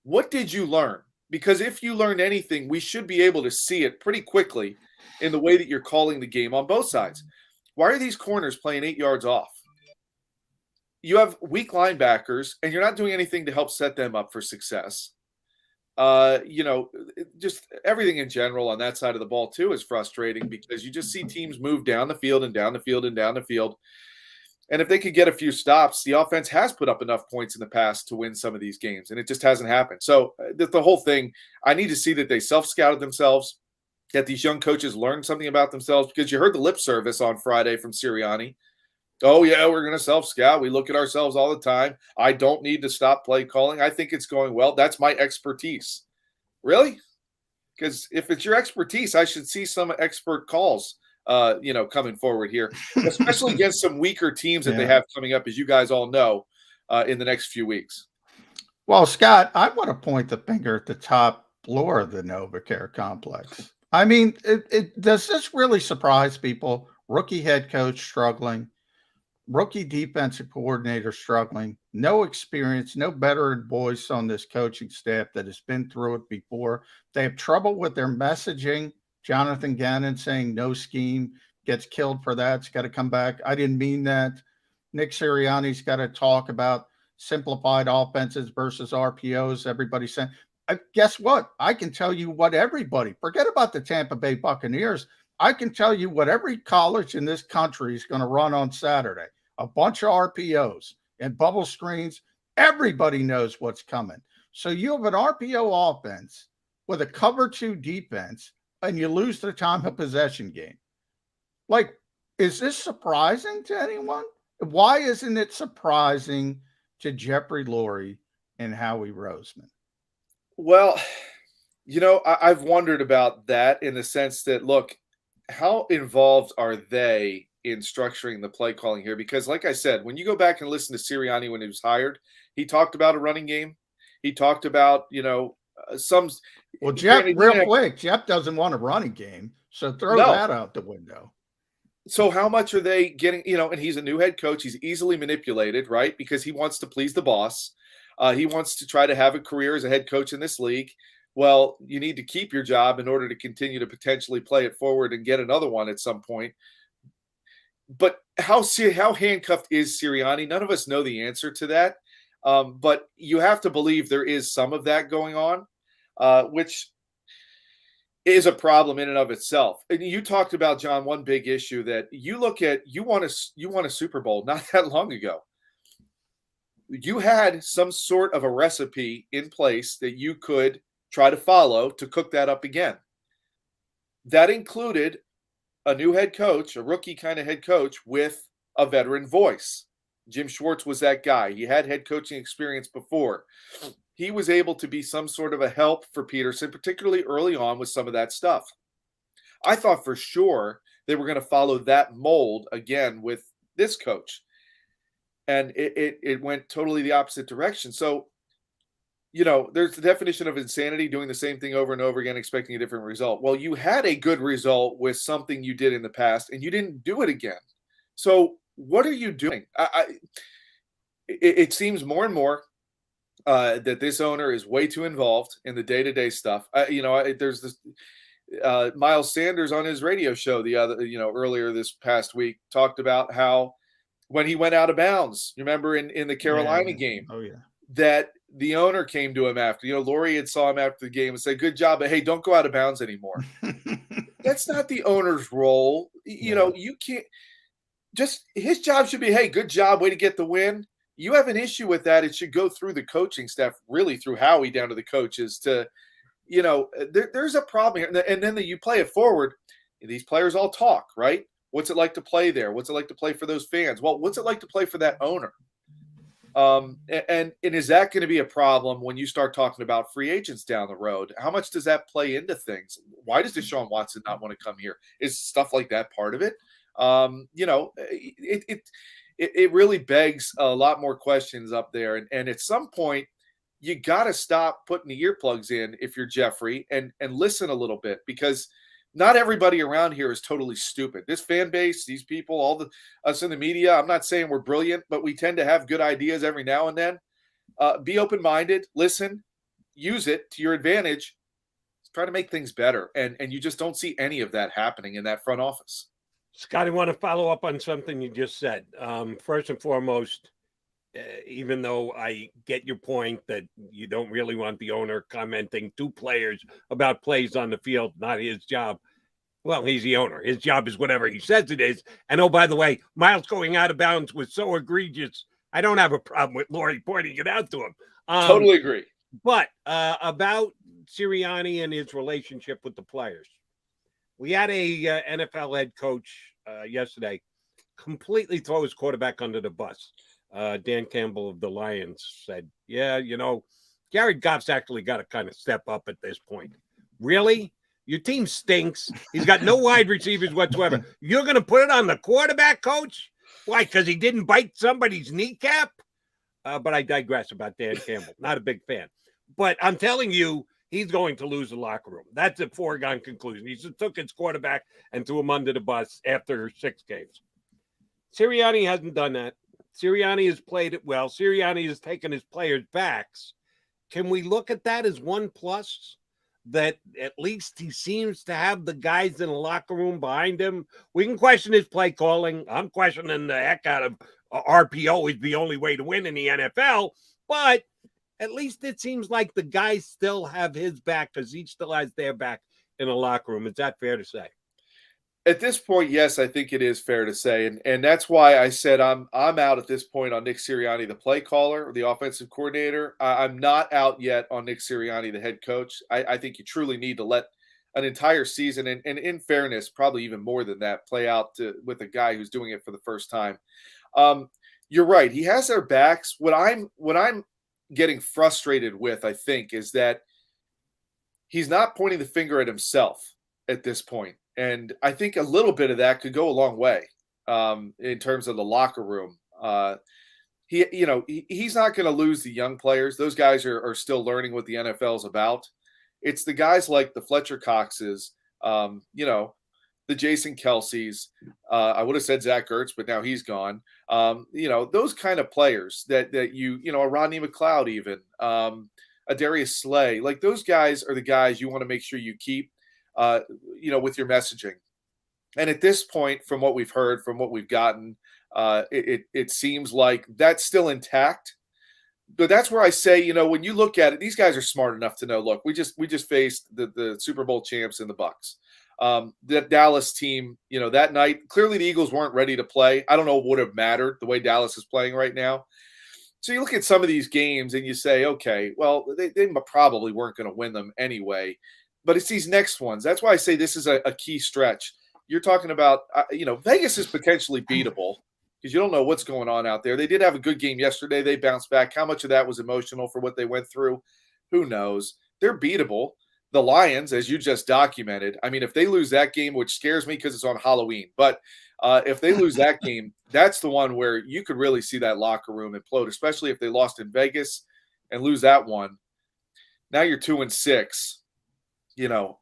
What did you learn? Because if you learned anything, we should be able to see it pretty quickly in the way that you're calling the game on both sides. Why are these corners playing 8 yards off? You have weak linebackers, and you're not doing anything to help set them up for success. Just everything in general on that side of the ball too is frustrating because you just see teams move down the field and down the field and down the field. And if they could get a few stops, the offense has put up enough points in the past to win some of these games, and it just hasn't happened. So the whole thing, I need to see that they self-scouted themselves, that these young coaches learned something about themselves, because you heard the lip service on Friday from Sirianni. Oh, yeah, we're going to self-scout. We look at ourselves all the time. I don't need to stop play calling. I think it's going well. That's my expertise. Really? Because if it's your expertise, I should see some expert calls, coming forward here, especially against some weaker teams that they have coming up, as you guys all know, in the next few weeks. Well, Scott, I want to point the finger at the top floor of the NovaCare complex. I mean, does this really surprise people? Rookie head coach struggling. Rookie defensive coordinator struggling, no experience, no veteran voice on this coaching staff that has been through it before. They have trouble with their messaging. Jonathan Gannon saying no scheme, gets killed for that. It's got to come back. I didn't mean that. Nick Sirianni's got to talk about simplified offenses versus RPOs. Everybody's saying, guess what? I can tell you what everybody, forget about the Tampa Bay Buccaneers. I can tell you what every college in this country is going to run on Saturday. A bunch of RPOs and bubble screens. Everybody knows what's coming. So you have an RPO offense with a cover 2 defense, and you lose the time of possession game. Like, is this surprising to anyone? Why isn't it surprising to Jeffrey Lurie and Howie Roseman? Well, I've wondered about that in the sense that, look, how involved are they in structuring the play calling here? Because like I said, when you go back and listen to Sirianni when he was hired, he talked about a running game. He talked about, some. Well, Jeff, quick, Jeff doesn't want a running game. So throw that out the window. So how much are they getting, and he's a new head coach. He's easily manipulated, right? Because he wants to please the boss. He wants to try to have a career as a head coach in this league. Well, you need to keep your job in order to continue to potentially play it forward and get another one at some point. But how handcuffed is Sirianni? None of us know the answer to that. But you have to believe there is some of that going on, which is a problem in and of itself. And you talked about, John, one big issue that you look at. You won a Super Bowl not that long ago. You had some sort of a recipe in place that you could try to follow to cook that up again. That included a new head coach, a rookie kind of head coach with a veteran voice. Jim Schwartz was that guy. He had head coaching experience before. He was able to be some sort of a help for Peterson, particularly early on with some of that stuff. I thought for sure they were going to follow that mold again with this coach. And it went totally the opposite direction. So, there's the definition of insanity, doing the same thing over and over again, expecting a different result. Well, you had a good result with something you did in the past, and you didn't do it again. So what are you doing? It seems more and more that this owner is way too involved in the day-to-day stuff. There's this Miles Sanders on his radio show earlier this past week talked about how when he went out of bounds, you remember in the Carolina game, that the owner came to him after, Lurie had saw him after the game and said, good job, but hey, don't go out of bounds anymore. That's not the owner's role. You can't just, his job should be, hey, good job, way to get the win. You have an issue with that. It should go through the coaching staff, really through Howie down to the coaches to, there's a problem here. And then you play it forward. These players all talk, right? What's it like to play there? What's it like to play for those fans? Well, what's it like to play for that owner? And is that going to be a problem when you start talking about free agents down the road? How much does that play into things? Why does Deshaun Watson not want to come here? Is stuff like that part of it? It really begs a lot more questions up there. And at some point, you got to stop putting the earplugs in if you're Jeffrey and listen a little bit, because not everybody around here is totally stupid. This fan base, these people, us in the media, I'm not saying we're brilliant, but we tend to have good ideas every now and then. Be open-minded, listen, use it to your advantage, try to make things better. And you just don't see any of that happening in that front office. Scott, I want to follow up on something you just said. First and foremost, even though I get your point that you don't really want the owner commenting to players about plays on the field, not his job. Well, he's the owner. His job is whatever he says it is. And oh, by the way, Miles going out of bounds was so egregious. I don't have a problem with Laurie pointing it out to him. Totally agree. But about Sirianni and his relationship with the players. We had a NFL head coach yesterday completely throw his quarterback under the bus. Dan Campbell of the Lions said, yeah, Jared Goff's actually got to kind of step up at this point. Really? Your team stinks. He's got no wide receivers whatsoever. You're going to put it on the quarterback, coach? Why, because he didn't bite somebody's kneecap? But I digress about Dan Campbell. Not a big fan. But I'm telling you, he's going to lose the locker room. That's a foregone conclusion. He just took his quarterback and threw him under the bus after 6 games. Sirianni hasn't done that. Sirianni has played it well. Sirianni has taken his players' backs. Can we look at that as one plus? That at least he seems to have the guys in the locker room behind him. We can question his play calling. I'm questioning the heck out of RPO is the only way to win in the NFL. But at least it seems like the guys still have his back because he still has their back in the locker room. Is that fair to say? At this point, yes, I think it is fair to say. And that's why I said I'm out at this point on Nick Sirianni, the play caller, or the offensive coordinator. I'm not out yet on Nick Sirianni, the head coach. I think you truly need to let an entire season, and in fairness, probably even more than that, play out with a guy who's doing it for the first time. You're right. He has their backs. What I'm getting frustrated with, I think, is that he's not pointing the finger at himself at this point. And I think a little bit of that could go a long way in terms of the locker room. He's not going to lose the young players. Those guys are still learning what the NFL is about. It's the guys like the Fletcher Coxes, the Jason Kelce's. I would have said Zach Ertz, but now he's gone. Those kind of players that a Rodney McLeod, even a Darius Slay, like those guys are the guys you want to make sure you keep. With your messaging. And at this point, from what we've heard, from what we've gotten, it seems like that's still intact. But that's where I say, when you look at it, these guys are smart enough to know, look, we just faced the Super Bowl champs in the Bucs. That Dallas team, that night, clearly the Eagles weren't ready to play. I don't know what would have mattered the way Dallas is playing right now. So you look at some of these games and you say, okay, well, they probably weren't going to win them anyway. But it's these next ones. That's why I say this is a key stretch. You're talking about, Vegas is potentially beatable because you don't know what's going on out there. They did have a good game yesterday. They bounced back. How much of that was emotional for what they went through? Who knows? They're beatable. The Lions, as you just documented, I mean, if they lose that game, which scares me because it's on Halloween, but if they lose that game, that's the one where you could really see that locker room implode, especially if they lost in Vegas and lose that one. Now you're 2-6.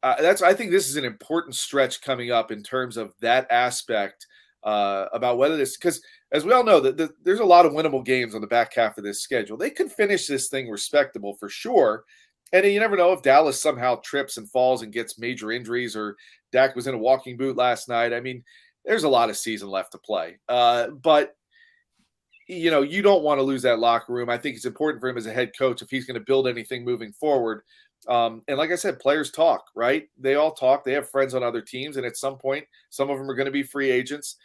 I think this is an important stretch coming up in terms of that aspect about whether this, because as we all know, that there's a lot of winnable games on the back half of this schedule. They could finish this thing respectable for sure. And you never know if Dallas somehow trips and falls and gets major injuries, or Dak was in a walking boot last night. I mean, there's a lot of season left to play. But you don't want to lose that locker room. I think it's important for him as a head coach if he's going to build anything moving forward. And like I said, players talk, right? They all talk. They have friends on other teams. And at some point, some of them are going to be free agents.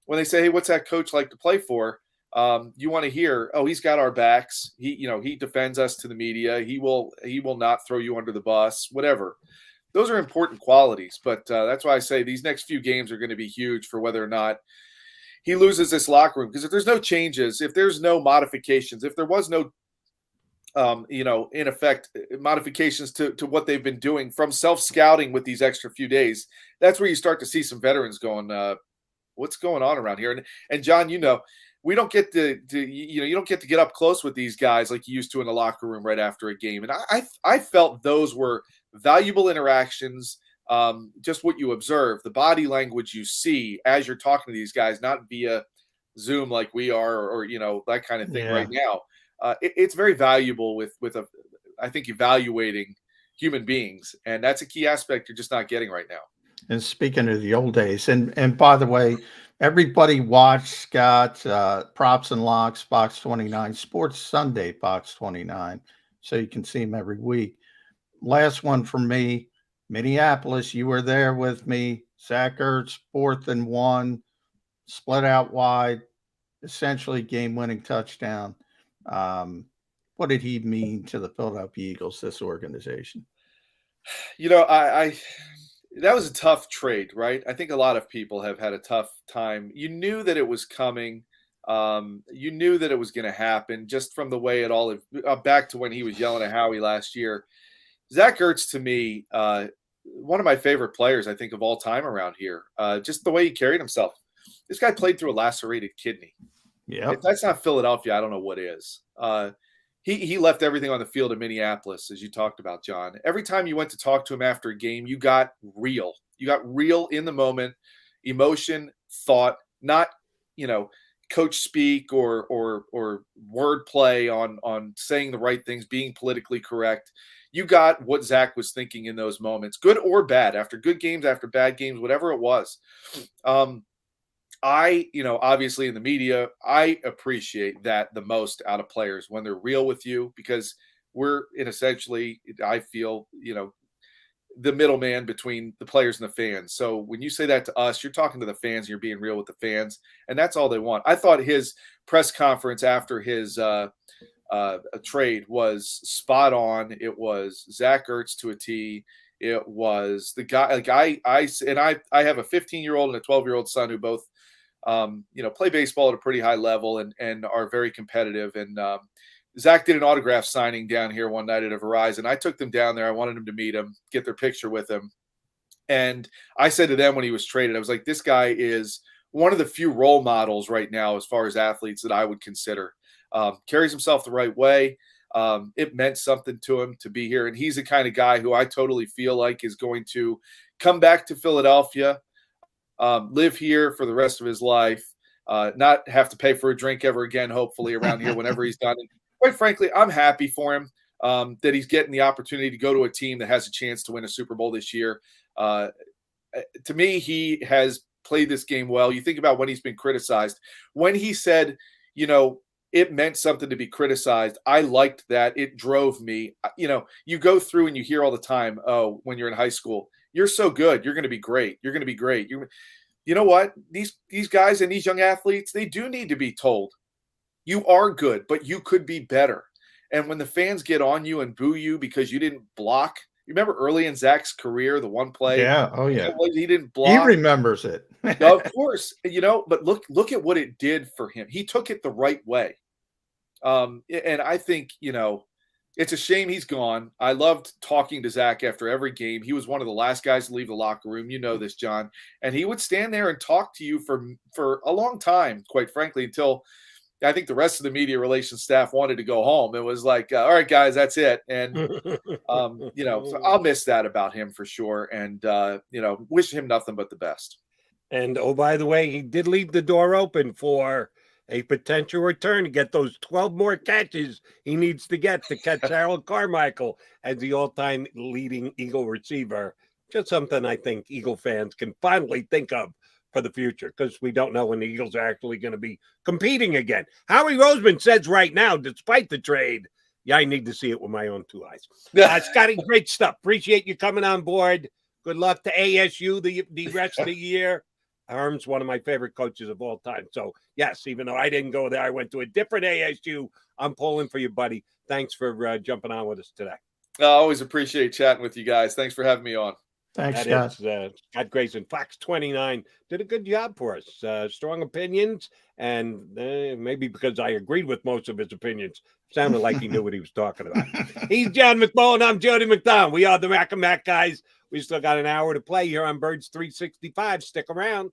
When they say, hey, what's that coach like to play for? You want to hear, oh, he's got our backs. He defends us to the media. He will not throw you under the bus, whatever. Those are important qualities. But that's why I say these next few games are going to be huge for whether or not he loses this locker room. Because if there's no changes, if there's no modifications, if there was no in effect, modifications to what they've been doing from self-scouting with these extra few days, that's where you start to see some veterans going, What's going on around here? And John, we don't get you don't get to get up close with these guys like you used to in the locker room right after a game. And I felt those were valuable interactions. Just what you observe, the body language you see as you're talking to these guys, not via Zoom like we are, or that kind of thing right now. It's very valuable with I think evaluating human beings, and that's a key aspect you're just not getting right now. And speaking of the old days, and by the way, everybody watch Scott Props and Locks Box 29, Sports Sunday Box 29, so you can see him every week. Last one from me, Minneapolis. You were there with me. Zach Ertz, 4th and 1, split out wide, essentially game-winning touchdown. What did he mean to the Philadelphia Eagles, this organization? I that was a tough trade, right? I think a lot of people have had a tough time. You knew that it was coming. You knew that it was going to happen just from the way it all back to when he was yelling at Howie last year. Zach Ertz, to me, one of my favorite players, I think, of all time around here. Just the way he carried himself. This guy played through a lacerated kidney. Yeah, if that's not Philadelphia, I don't know what is. He left everything on the field in Minneapolis, as you talked about, John. Every time you went to talk to him after a game, you got real. You got real in the moment, emotion, thought, not, coach speak or word play on saying the right things, being politically correct. You got what Zach was thinking in those moments, good or bad, after good games, after bad games, whatever it was. Obviously in the media, I appreciate that the most out of players when they're real with you, because we're essentially, I feel, the middleman between the players and the fans. So when you say that to us, you're talking to the fans, and you're being real with the fans, and that's all they want. I thought his press conference after his trade was spot on. It was Zach Ertz to a T. It was the guy, like I have a 15-year-old and a 12-year-old son who both play baseball at a pretty high level and are very competitive. And Zach did an autograph signing down here one night at a Verizon. I took them down there. I wanted them to meet him, get their picture with him. And I said to them when he was traded, I was like, this guy is one of the few role models right now as far as athletes that I would consider. Carries himself the right way. It meant something to him to be here. And he's the kind of guy who I totally feel like is going to come back to Philadelphia, live here for the rest of his life, not have to pay for a drink ever again, hopefully, around here whenever he's done. And quite frankly, I'm happy for him that he's getting the opportunity to go to a team that has a chance to win a Super Bowl this year. To me, he has played this game well. You think about when he's been criticized. When he said, it meant something to be criticized, I liked that. It drove me. You go through and you hear all the time, oh, when you're in high school, you're so good. You're going to be great. You're going to be great. You know what? These guys and these young athletes, they do need to be told, you are good, but you could be better. And when the fans get on you and boo you because you didn't block, you remember early in Zach's career, the one play? Yeah. Oh, yeah. He didn't block. He remembers it. Of course. But look at what it did for him. He took it the right way. And I think, it's a shame he's gone. I loved talking to Zach after every game. He was one of the last guys to leave the locker room. You know this, John. And he would stand there and talk to you for a long time, quite frankly, until I think the rest of the media relations staff wanted to go home. It was like, all right, guys, that's it. And, so I'll miss that about him for sure. And, wish him nothing but the best. And, oh, by the way, he did leave the door open for a potential return to get those 12 more catches he needs to get to catch Harold Carmichael as the all-time leading Eagle receiver. Just something I think Eagle fans can finally think of for the future, because we don't know when the Eagles are actually going to be competing again. Howie Roseman says right now, despite the trade, I need to see it with my own two eyes. Scotty, great stuff. Appreciate you coming on board. Good luck to ASU the rest of the year. Herm's one of my favorite coaches of all time. So, yes, even though I didn't go there, I went to a different ASU. I'm pulling for you, buddy. Thanks for jumping on with us today. I always appreciate chatting with you guys. Thanks for having me on. Thanks, Scott. Scott Grayson, Fox 29, did a good job for us. Strong opinions, and maybe because I agreed with most of his opinions, sounded like he knew what he was talking about. He's John McMullen. I'm Jody McDonald. We are the Mac and Mac guys. We still got an hour to play here on Birds 365. Stick around.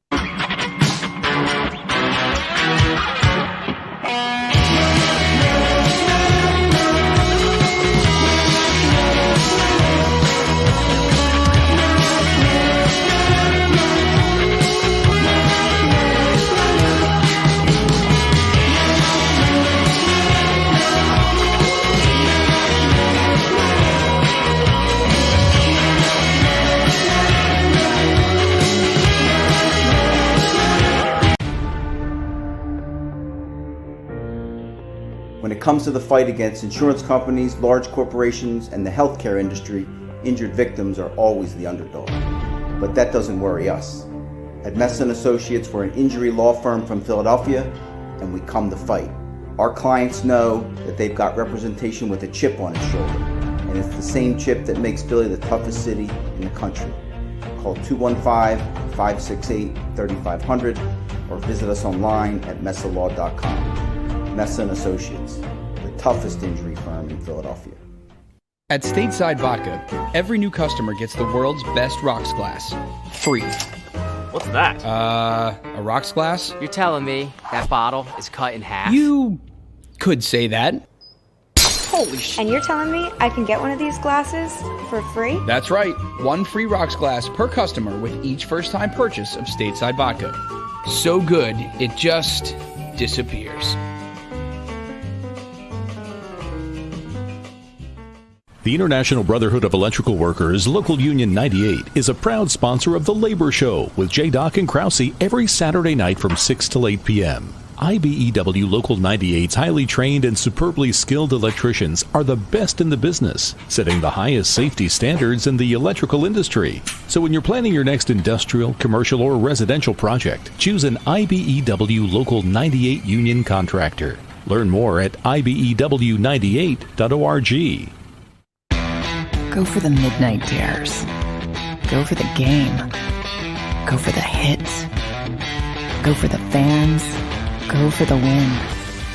When it comes to the fight against insurance companies, large corporations, and the healthcare industry, injured victims are always the underdog. But that doesn't worry us. At Messa & Associates, we're an injury law firm from Philadelphia, and we come to fight. Our clients know that they've got representation with a chip on its shoulder, and it's the same chip that makes Philly the toughest city in the country. Call 215-568-3500 or visit us online at messalaw.com. Messa & Associates, the toughest injury firm in Philadelphia. At Stateside Vodka, every new customer gets the world's best rocks glass, free. What's that? A rocks glass? You're telling me that bottle is cut in half? You could say that. Holy shit. And you're telling me I can get one of these glasses for free? That's right. One free rocks glass per customer with each first-time purchase of Stateside Vodka. So good, it just disappears. The International Brotherhood of Electrical Workers, Local Union 98, is a proud sponsor of The Labor Show with J. and Krause every Saturday night from 6 to 8 p.m. IBEW Local 98's highly trained and superbly skilled electricians are the best in the business, setting the highest safety standards in the electrical industry. So when you're planning your next industrial, commercial, or residential project, choose an IBEW Local 98 union contractor. Learn more at ibew98.org. Go for the midnight dares. Go for the game. Go for the hits. Go for the fans. Go for the win.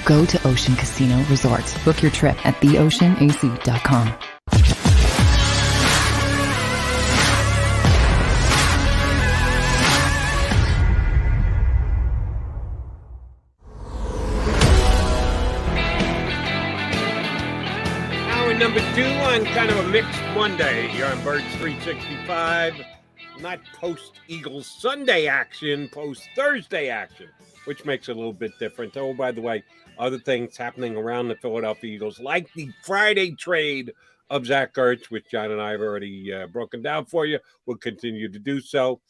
Go to Ocean Casino Resort. Book your trip at theoceanac.com. Number 2 on kind of a mixed Monday here on Birds 365. Not post-Eagles Sunday action, post-Thursday action, which makes it a little bit different. Oh, by the way, other things happening around the Philadelphia Eagles, like the Friday trade of Zach Ertz, which John and I have already broken down for you. We'll continue to do so.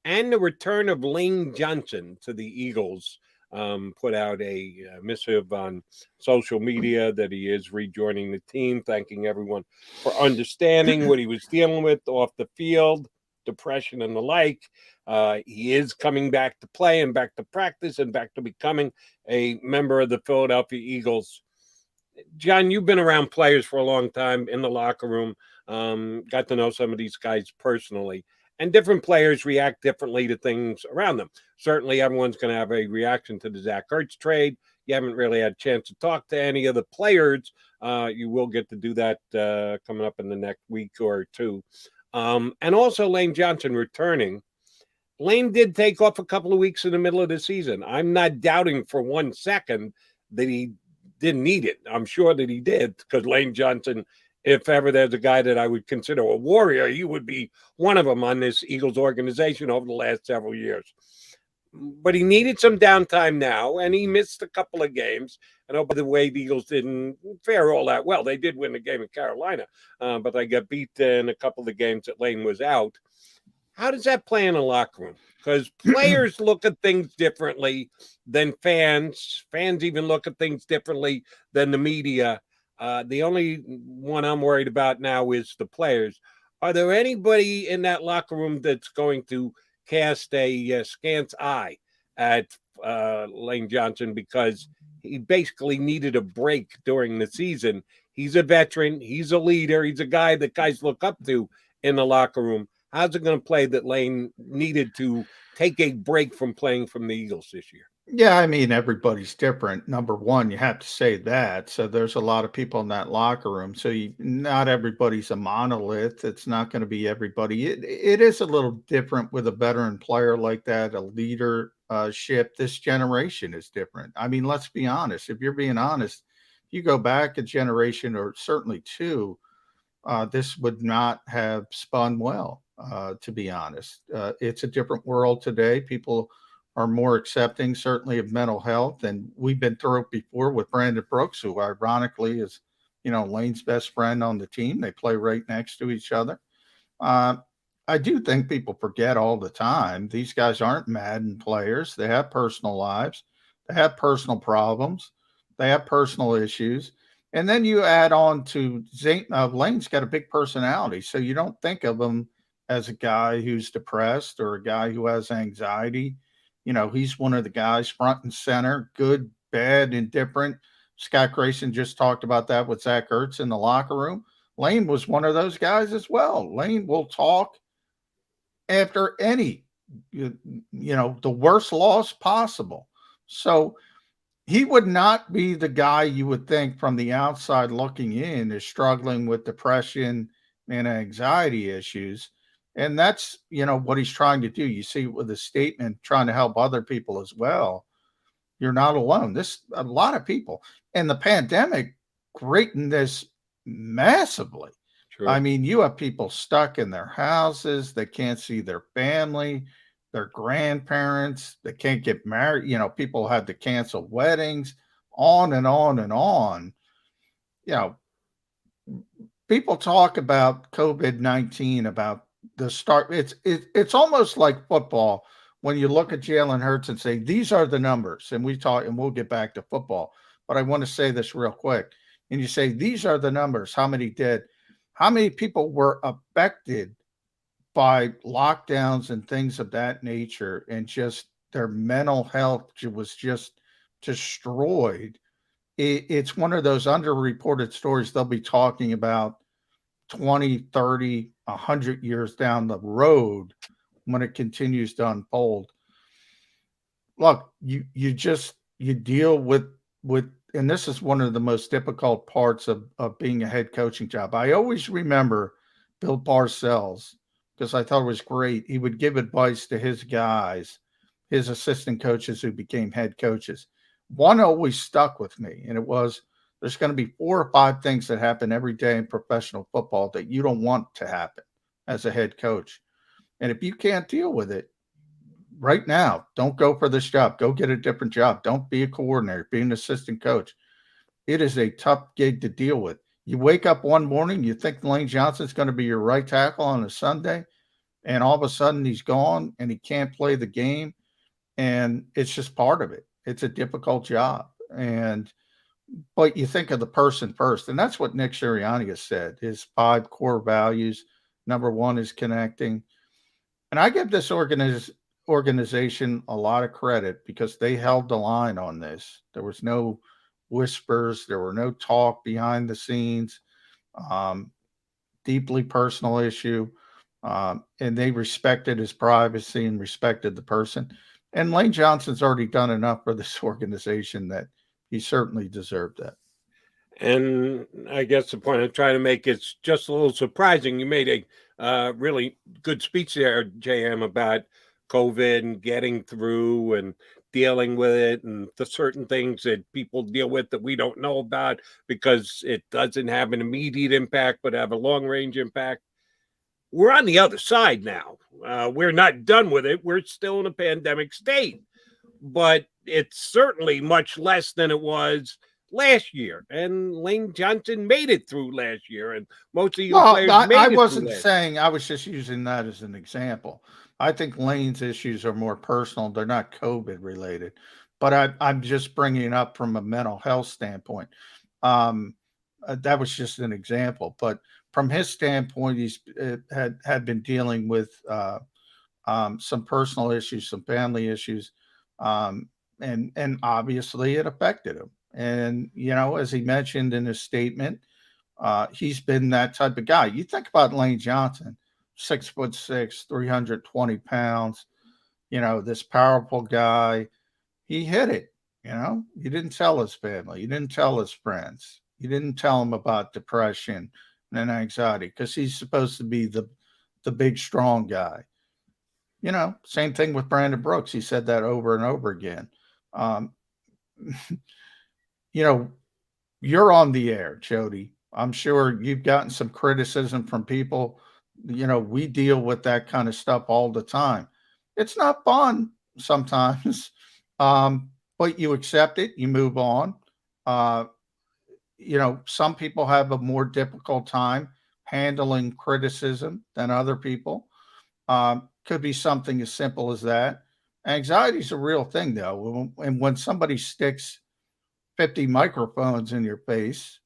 And the return of Lane Johnson to the Eagles. Put out a missive on social media that he is rejoining the team, thanking everyone for understanding what he was dealing with off the field, depression and the like. He is coming back to play and back to practice and back to becoming a member of the Philadelphia Eagles. John, you've been around players for a long time in the locker room, got to know some of these guys personally. And different players react differently to things around them. Certainly, everyone's going to have a reaction to the Zach Ertz trade. You haven't really had a chance to talk to any of the players. You will get to do that coming up in the next week or two. And also Lane Johnson returning. Lane did take off a couple of weeks in the middle of the season. I'm not doubting for 1 second that he didn't need it. I'm sure that he did, because Lane Johnson, if ever there's a guy that I would consider a warrior, he would be one of them on this Eagles organization over the last several years. But he needed some downtime now, and he missed a couple of games. And oh, by the way, the Eagles didn't fare all that well. They did win the game in Carolina, but they got beat in a couple of the games that Lane was out. How does that play in a locker room? Because players look at things differently than fans. Fans even look at things differently than the media. The only one I'm worried about now is the players. Are there anybody in that locker room that's going to cast a scant eye at Lane Johnson because he basically needed a break during the season? He's a veteran. He's a leader. He's a guy that guys look up to in the locker room. How's it going to play that Lane needed to take a break from playing from the Eagles this year? Yeah, I mean, everybody's different. Number one, you have to say that. So there's a lot of people in that locker room. So not everybody's a monolith. It's not going to be everybody. It is a little different with a veteran player like that, a leader ship. This generation is different. I mean, let's be honest. If you're being honest, you go back a generation or certainly two, this would not have spun well, to be honest. It's a different world today. People are more accepting, certainly, of mental health. And we've been through it before with Brandon Brooks, who ironically is, Lane's best friend on the team. They play right next to each other. I do think people forget all the time. These guys aren't Madden players. They have personal lives. They have personal problems. They have personal issues. And then you add on to Lane's got a big personality. So you don't think of him as a guy who's depressed or a guy who has anxiety. He's one of the guys front and center, good, bad, indifferent. Scott Grayson just talked about that with Zach Ertz in the locker room. Lane was one of those guys as well. Lane will talk after any, the worst loss possible. So he would not be the guy you would think from the outside looking in is struggling with depression and anxiety issues. And that's, what he's trying to do. You see with the statement, trying to help other people as well. You're not alone. A lot of people. And the pandemic greatened this massively. Sure. I mean, you have people stuck in their houses. They can't see their family, their grandparents. They can't get married. People had to cancel weddings, on and on and on. People talk about COVID-19, about the start. It's almost like football when you look at Jalen Hurts and say, these are the numbers. And we'll get back to football. But I want to say this real quick. And you say, these are the numbers. How many did? How many people were affected by lockdowns and things of that nature, and just their mental health was just destroyed? It's one of those underreported stories they'll be talking about 20, 30, 100 years down the road when it continues to unfold. Look, you deal with, and this is one of the most difficult parts of being a head coaching job. I always remember Bill Parcells, because I thought it was great. He would give advice to his guys, his assistant coaches who became head coaches. One always stuck with me, and it was, there's going to be 4 or 5 things that happen every day in professional football that you don't want to happen as a head coach. And if you can't deal with it right now, don't go for this job. Go get a different job. Don't be a coordinator. Be an assistant coach. It is a tough gig to deal with. You wake up one morning, you think Lane Johnson's going to be your right tackle on a Sunday, and all of a sudden he's gone and he can't play the game. And it's just part of it. It's a difficult job. But you think of the person first. And that's what Nick Sirianni has said. His 5 core values. Number 1 is connecting. And I give this organization a lot of credit because they held the line on this. There was no whispers. There were no talk behind the scenes. Deeply personal issue. And they respected his privacy and respected the person. And Lane Johnson's already done enough for this organization that he certainly deserved that. And I guess the point I'm trying to make is just a little surprising. You made a really good speech there, JM, about COVID and getting through and dealing with it, and the certain things that people deal with that we don't know about because it doesn't have an immediate impact but have a long-range impact. We're on the other side now. We're not done with it. We're still in a pandemic state, but it's certainly much less than it was last year. And Lane Johnson made it through last year, and most of you players made it. I wasn't saying, I was just using that as an example. I think Lane's issues are more personal. They're not COVID related, but I'm just bringing it up from a mental health standpoint. That was just an example, but from his standpoint, he's had been dealing with some personal issues, some family issues, and obviously it affected him. And, as he mentioned in his statement, he's been that type of guy. You think about Lane Johnson, 6'6", 320 pounds, this powerful guy. He hit it, He didn't tell his family. He didn't tell his friends. He didn't tell them about depression and anxiety because he's supposed to be the big, strong guy. Same thing with Brandon Brooks. He said that over and over again. You're on the air, Jody. I'm sure you've gotten some criticism from people. We deal with that kind of stuff all the time. It's not fun sometimes, but you accept it, you move on. Some people have a more difficult time handling criticism than other people. Could be something as simple as that. Anxiety is a real thing, though. And when somebody sticks 50 microphones in your face,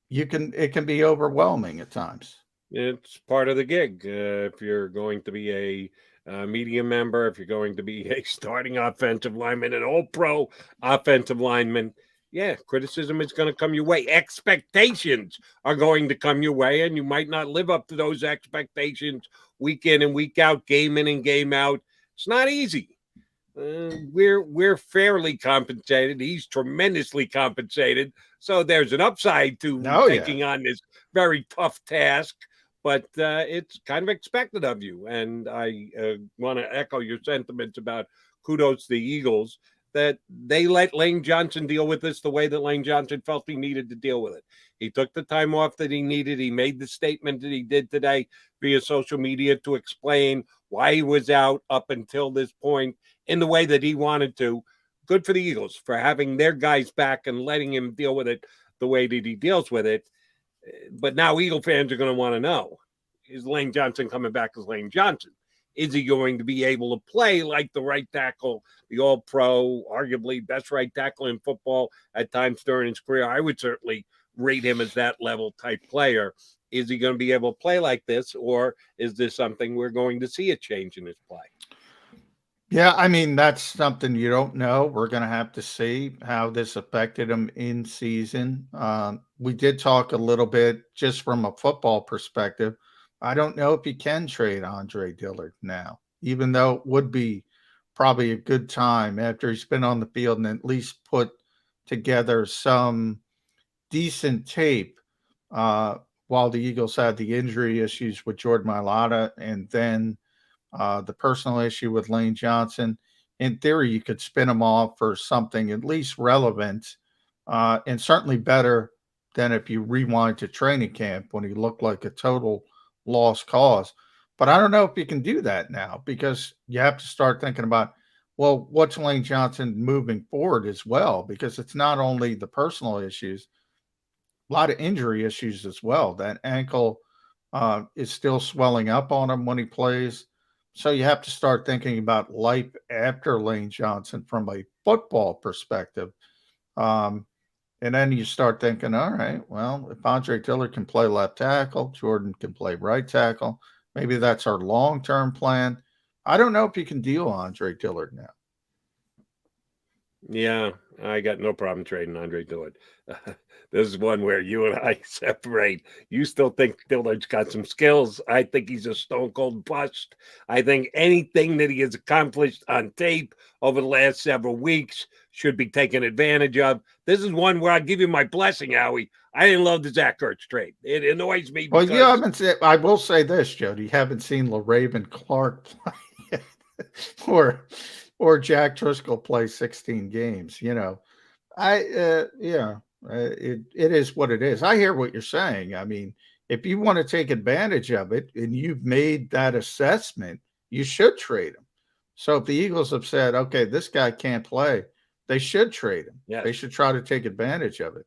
it can be overwhelming at times. It's part of the gig. If you're going to be a media member, if you're going to be a starting offensive lineman, an all-pro offensive lineman, yeah, criticism is going to come your way. Expectations are going to come your way, and you might not live up to those expectations week in and week out, game in and game out. It's not easy. We're fairly compensated. He's tremendously compensated. So there's an upside to taking on this very tough task, but it's kind of expected of you. And I want to echo your sentiments about kudos to the Eagles that they let Lane Johnson deal with this the way that Lane Johnson felt he needed to deal with it. He took the time off that he needed. He made the statement that he did today via social media to explain why he was out up until this point in the way that he wanted to. Good for the Eagles for having their guys back and letting him deal with it the way that he deals with it. But now Eagle fans are going to want to know, is Lane Johnson coming back as Lane Johnson? Is he going to be able to play like the right tackle, the all-pro, arguably best right tackle in football at times during his career? I would certainly rate him as that level type player. Is he going to be able to play like this, or is this something we're going to see a change in his play? Yeah, I mean, that's something you don't know. We're going to have to see how this affected him in season. We did talk a little bit just from a football perspective. I don't know if he can trade Andre Dillard now, even though it would be probably a good time after he's been on the field and at least put together some decent tape while the Eagles had the injury issues with Jordan Mailata and then the personal issue with Lane Johnson. In theory, you could spin him off for something at least relevant and certainly better than if you rewind to training camp when he looked like a total lost cause. But I don't know if you can do that now because you have to start thinking about, well, what's Lane Johnson moving forward as well? Because it's not only the personal issues, a lot of injury issues as well. That ankle is still swelling up on him when he plays. So you have to start thinking about life after Lane Johnson from a football perspective. And then you start thinking, all right, well, if Andre Dillard can play left tackle, Jordan can play right tackle. Maybe that's our long-term plan. I don't know if you can deal Andre Dillard now. Yeah, I got no problem trading Andre Dillard. This is one where you and I separate. You still think Dillard's got some skills. I think he's a stone-cold bust. I think anything that he has accomplished on tape over the last several weeks should be taken advantage of. This is one where I give you my blessing, Howie. I didn't love the Zach Ertz trade. It annoys me. Well, you haven't seen, I will say this, Jody, you haven't seen LaRaven Clark play yet. or Jack Driscoll play 16 games. It is what it is. I hear what you're saying. I mean, if you want to take advantage of it and you've made that assessment, you should trade him. So if the Eagles have said, okay, this guy can't play, they should trade him. Yeah. They should try to take advantage of it.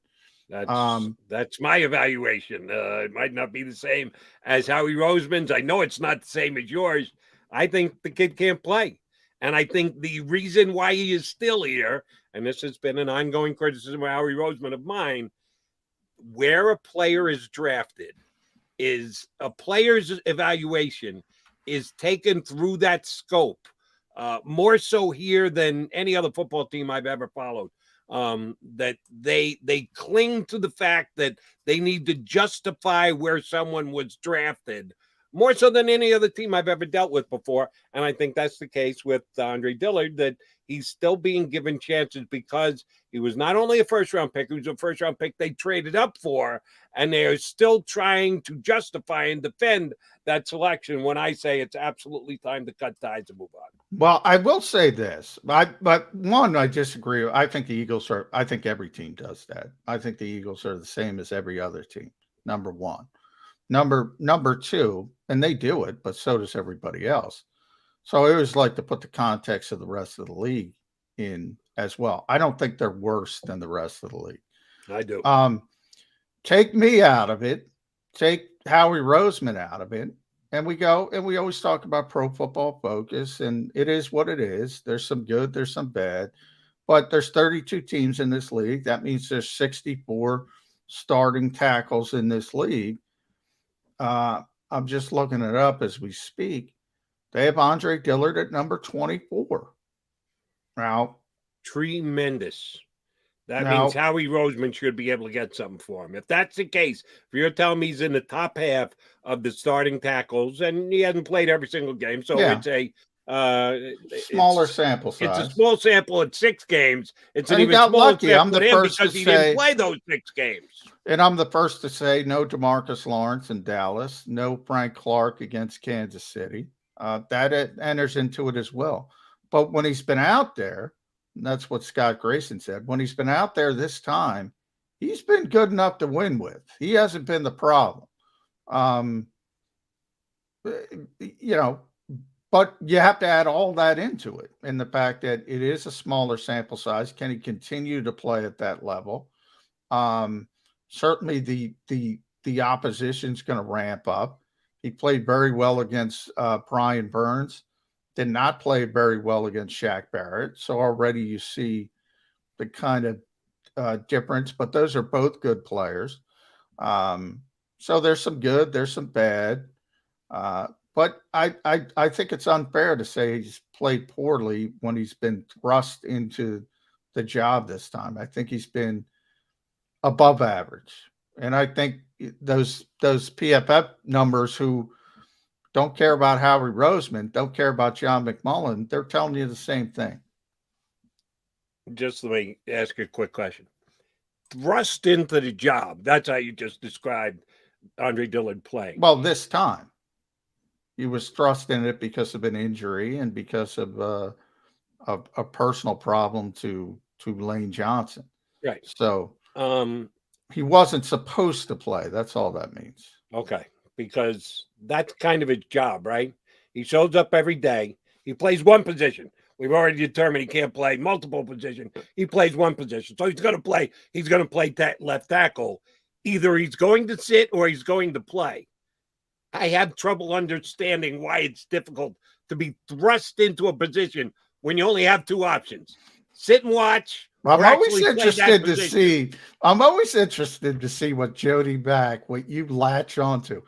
That's my evaluation. It might not be the same as Howie Roseman's. I know it's not the same as yours. I think the kid can't play. And I think the reason why he is still here, and this has been an ongoing criticism of Howie Roseman of mine, where a player is drafted is a player's evaluation is taken through that scope, more so here than any other football team I've ever followed. That they cling to the fact that they need to justify where someone was drafted more so than any other team I've ever dealt with before. And I think that's the case with Andre Dillard, that he's still being given chances because he was not only a first-round pick, he was a first-round pick they traded up for, and they are still trying to justify and defend that selection when I say it's absolutely time to cut ties and move on. Well, I will say this, but one, I disagree. I think the Eagles are, I think every team does that. I think the Eagles are the same as every other team, number one. Number two, and they do it, but so does everybody else. So I always like to put the context of the rest of the league in as well. I don't think they're worse than the rest of the league. I do. Take me out of it, take Howie Roseman out of it, and we always talk about Pro Football Focus, and it is what it is. There's some good, there's some bad, but there's 32 teams in this league. That means there's 64 starting tackles in this league. I'm just looking it up as we speak. They have Andre Dillard at number 24. Now, tremendous. That means Howie Roseman should be able to get something for him. If that's the case, if you're telling me he's in the top half of the starting tackles, and he hasn't played every single game, so it's a smaller sample size. It's a small sample at 6 games. It's and an even smaller sample I'm the first because he didn't play those 6 games. And I'm the first to say no DeMarcus Lawrence in Dallas, no Frank Clark against Kansas City. That enters into it as well. But when he's been out there, and that's what Scott Grayson said, when he's been out there this time, he's been good enough to win with. He hasn't been the problem. But you have to add all that into it, and the fact that it is a smaller sample size. Can he continue to play at that level? Certainly the opposition's going to ramp up. He played very well against Brian Burns, did not play very well against Shaq Barrett. So already you see the kind of difference, but those are both good players. So there's some good, there's some bad. But I think it's unfair to say he's played poorly when he's been thrust into the job this time. I think he's been above average. And I think those PFF numbers who don't care about Howie Roseman, don't care about John McMullen, they're telling you the same thing. Just let me ask you a quick question. Thrust into the job. That's how you just described Andre Dillard playing. Well, this time. He was thrust in it because of an injury and because of a personal problem to Lane Johnson. Right. So he wasn't supposed to play. That's all that means. Okay. Because that's kind of his job, right? He shows up every day. He plays one position. We've already determined he can't play multiple positions. He plays one position. So he's going to play. He's going to play left tackle. Either he's going to sit or he's going to play. I have trouble understanding why it's difficult to be thrust into a position when you only have 2 options: sit and watch. I'm always interested to see. I'm always interested to see what Jody Mack, what you latch onto.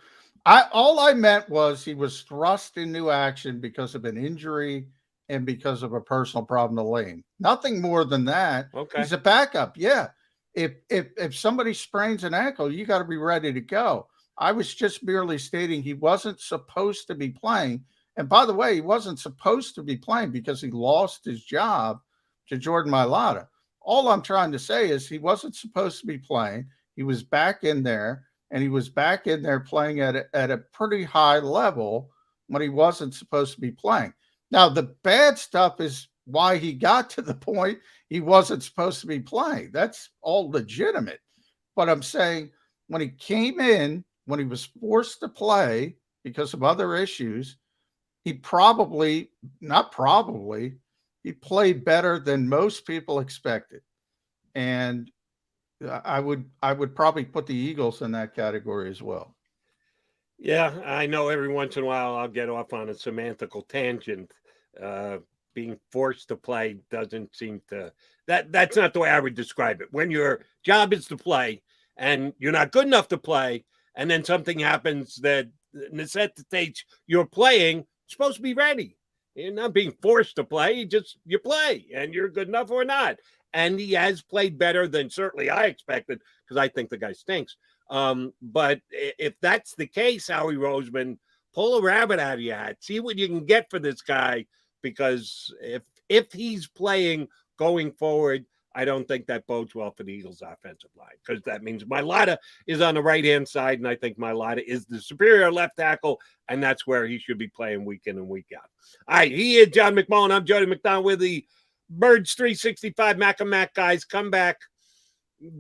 All I meant was he was thrust into action because of an injury and because of a personal problem to Lane. Nothing more than that. Okay. He's a backup. Yeah. If somebody sprains an ankle, you got to be ready to go. I was just merely stating he wasn't supposed to be playing. And by the way, he wasn't supposed to be playing because he lost his job to Jordan Mailata. All I'm trying to say is he wasn't supposed to be playing. He was back in there, and he was back in there playing at a pretty high level when he wasn't supposed to be playing. Now, the bad stuff is why he got to the point he wasn't supposed to be playing. That's all legitimate. But I'm saying when he came in, when he was forced to play because of other issues, he played better than most people expected. And I would probably put the Eagles in that category as well. Yeah, I know every once in a while I'll get off on a semantical tangent. Being forced to play doesn't seem to that's not the way I would describe it. When your job is to play and you're not good enough to play, and then something happens that necessitates you're playing, you're supposed to be ready. You're not being forced to play. You play, and you're good enough or not. And he has played better than certainly I expected, because I think the guy stinks. But if that's the case, Howie Roseman, pull a rabbit out of your hat. See what you can get for this guy, because if he's playing going forward, I don't think that bodes well for the Eagles' offensive line, because that means Mailata is on the right-hand side, and I think Mailata is the superior left tackle, and that's where he should be playing week in and week out. All right, he is John McMullen. I'm Jody McDonald with the Birds 365 Mac and Mac guys. Come back.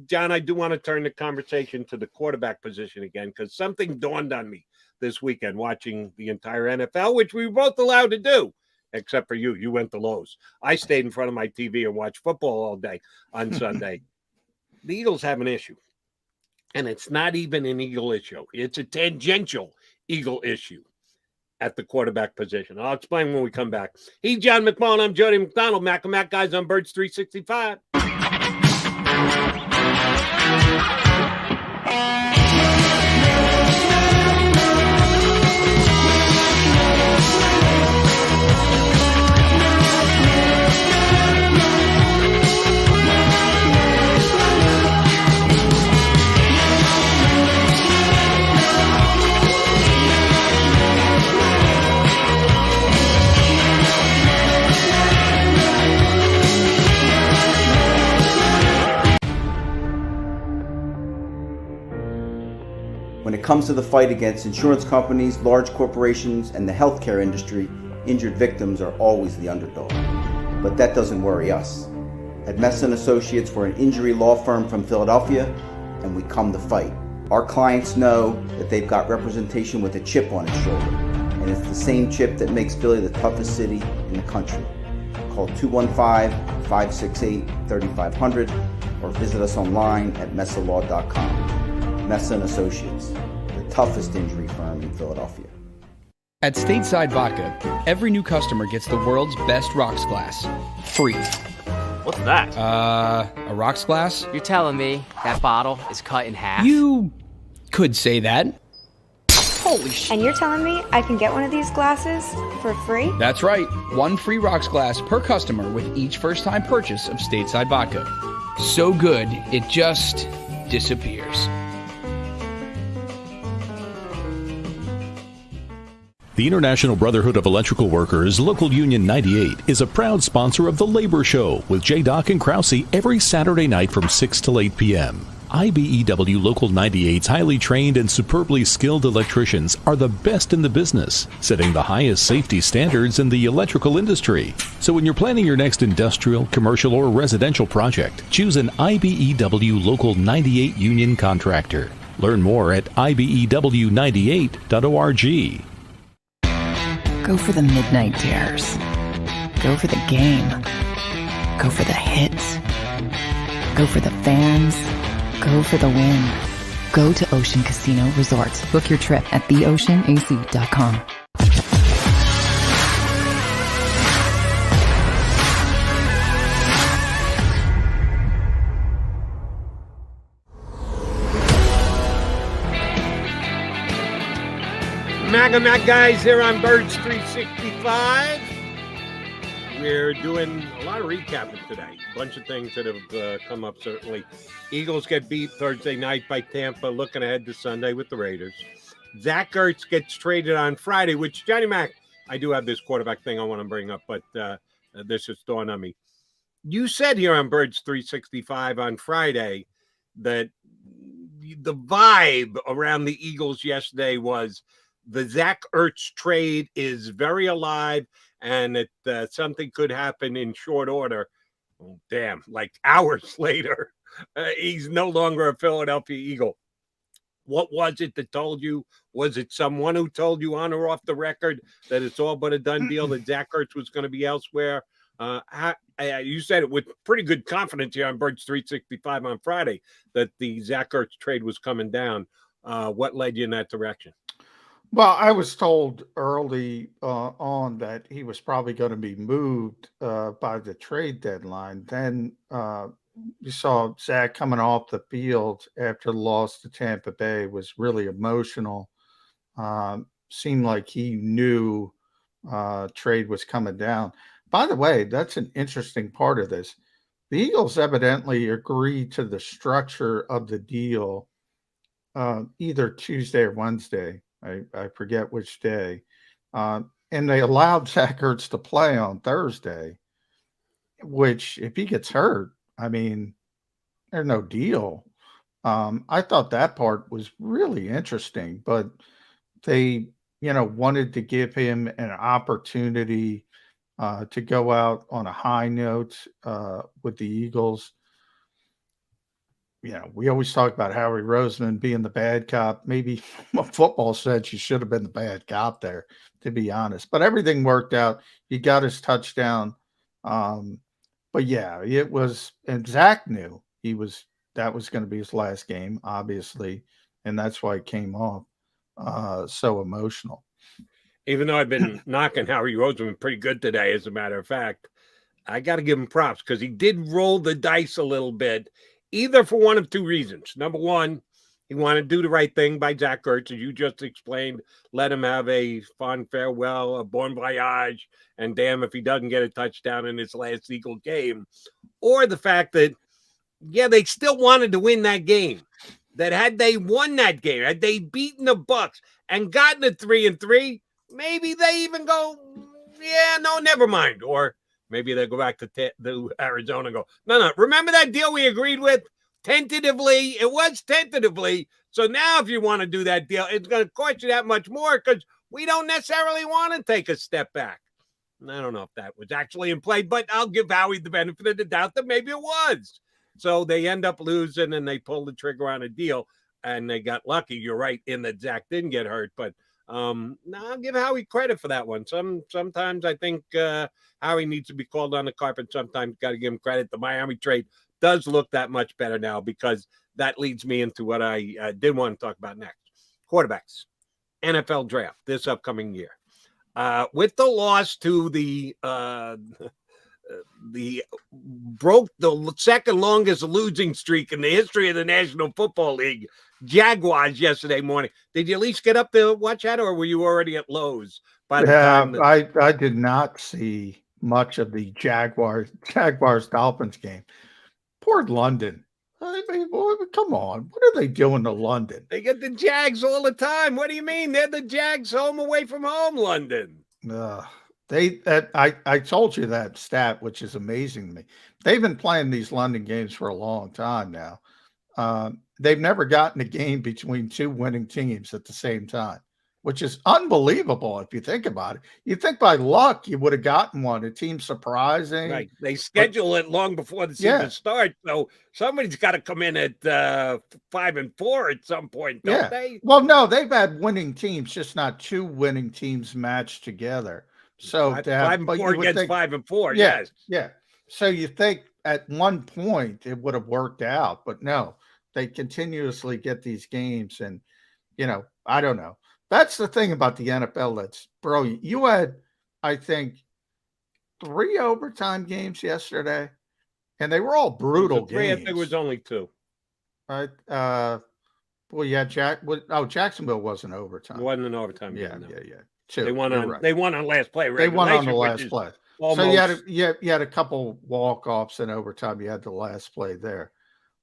John, I do want to turn the conversation to the quarterback position again, because something dawned on me this weekend watching the entire NFL, which we were both allowed to do. Except for you. You went to Lowe's. I stayed in front of my TV and watched football all day on Sunday. The Eagles have an issue. And it's not even an Eagle issue. It's a tangential Eagle issue at the quarterback position. I'll explain when we come back. He's John McMullen. I'm Jody McDonald. Mac and Mac guys on Birds 365. When it comes to the fight against insurance companies, large corporations, and the healthcare industry, injured victims are always the underdog. But that doesn't worry us. At Messa & Associates, we're an injury law firm from Philadelphia, and we come to fight. Our clients know that they've got representation with a chip on its shoulder, and it's the same chip that makes Philly the toughest city in the country. Call 215-568-3500 or visit us online at messalaw.com. Messa & Associates, the toughest injury firm in Philadelphia. At Stateside Vodka, every new customer gets the world's best rocks glass, free. What's that? A rocks glass? You're telling me that bottle is cut in half? You could say that. Holy shit. And you're telling me I can get one of these glasses for free? That's right. One free rocks glass per customer with each first-time purchase of Stateside Vodka. So good, it just disappears. The International Brotherhood of Electrical Workers, Local Union 98, is a proud sponsor of The Labor Show with J. and Krause every Saturday night from 6 till 8 p.m. IBEW Local 98's highly trained and superbly skilled electricians are the best in the business, setting the highest safety standards in the electrical industry. So when you're planning your next industrial, commercial, or residential project, choose an IBEW Local 98 union contractor. Learn more at ibew98.org. Go for the midnight dares. Go for the game. Go for the hits. Go for the fans. Go for the win. Go to Ocean Casino Resort. Book your trip at theoceanac.com. Mac guys here on Birds 365. We're doing a lot of recapping today. A bunch of things that have come up, certainly. Eagles get beat Thursday night by Tampa, looking ahead to Sunday with the Raiders. Zach Ertz gets traded on Friday, which, Johnny Mac, I do have this quarterback thing I want to bring up, but this is dawned on me. You said here on Birds 365 on Friday that the vibe around the Eagles yesterday was the Zach Ertz trade is very alive and that something could happen in short order. Oh, damn, like hours later, he's no longer a Philadelphia Eagle. What was it that told you? Was it someone who told you on or off the record that it's all but a done deal that Zach Ertz was going to be elsewhere? You said it with pretty good confidence here on Birds 365 on Friday that the Zach Ertz trade was coming down. What led you in that direction? Well, I was told early on that he was probably going to be moved by the trade deadline. Then you saw Zach coming off the field after the loss to Tampa Bay was really emotional. Seemed like he knew trade was coming down. By the way, that's an interesting part of this. The Eagles evidently agreed to the structure of the deal either Tuesday or Wednesday. I forget which day. And they allowed Zach Ertz to play on Thursday. which if he gets hurt, I mean, there's no deal. I thought that part was really interesting, but they, wanted to give him an opportunity to go out on a high note with the Eagles. We always talk about Howie Roseman being the bad cop. Maybe football said she should have been the bad cop there, to be honest. But everything worked out. He got his touchdown. But yeah, it was, and Zach knew that was going to be his last game, obviously, and that's why it came off so emotional. Even though I've been knocking Howie Roseman pretty good today, as a matter of fact, I got to give him props because he did roll the dice a little bit, either for one of two reasons. Number one, he wanted to do the right thing by Zach Ertz, as you just explained, let him have a fond farewell, a bon voyage, and damn if he doesn't get a touchdown in his last Eagle game. Or the fact that, yeah, they still wanted to win that game. That had they won that game, had they beaten the Bucs and gotten a 3-3, maybe they even go, yeah, no, never mind. Or maybe they go back to Arizona and go, no, remember that deal we agreed with? Tentatively, it was tentatively. So now if you want to do that deal, it's going to cost you that much more because we don't necessarily want to take a step back. I don't know if that was actually in play, but I'll give Howie the benefit of the doubt that maybe it was. So they end up losing and they pull the trigger on a deal and they got lucky. You're right in that Zach didn't get hurt, but no, I'll give Howie credit for that one. Sometimes I think Howie needs to be called on the carpet. Sometimes got to give him credit. The Miami trade does look that much better now because that leads me into what I did want to talk about next. Quarterbacks, NFL draft this upcoming year. With the loss to the broke the second longest losing streak in the history of the National Football League, Jaguars, yesterday morning. Did you at least get up to watch that, or were you already at Lowe's by the time? I did not see much of the Jaguars Dolphins game. Poor London. I mean, boy, come on. What are they doing to London? They get the Jags all the time. What do you mean? They're the Jags home away from home, London. I told you that stat, which is amazing to me. They've been playing these London games for a long time now. They've never gotten a game between two winning teams at the same time, which is unbelievable if you think about it. You think by luck you would have gotten one, a team surprising. Right. They schedule it long before the season starts, so somebody's got to come in at 5-4 at some point, don't they? Well, no, they've had winning teams, just not two winning teams matched together. So 5-4 against 5-4. Yeah, yes. Yeah. So you think at one point it would have worked out, but no, they continuously get these games, and I don't know. That's the thing about the NFL that's brilliant. You had, I think, 3 overtime games yesterday, and they were all brutal games. I think it was only 2. Right? Jacksonville wasn't overtime. It wasn't an overtime game. No. Yeah. 2. They won on last play. They won on the last play. Almost. So you had a couple walk-offs in overtime. You had the last play there.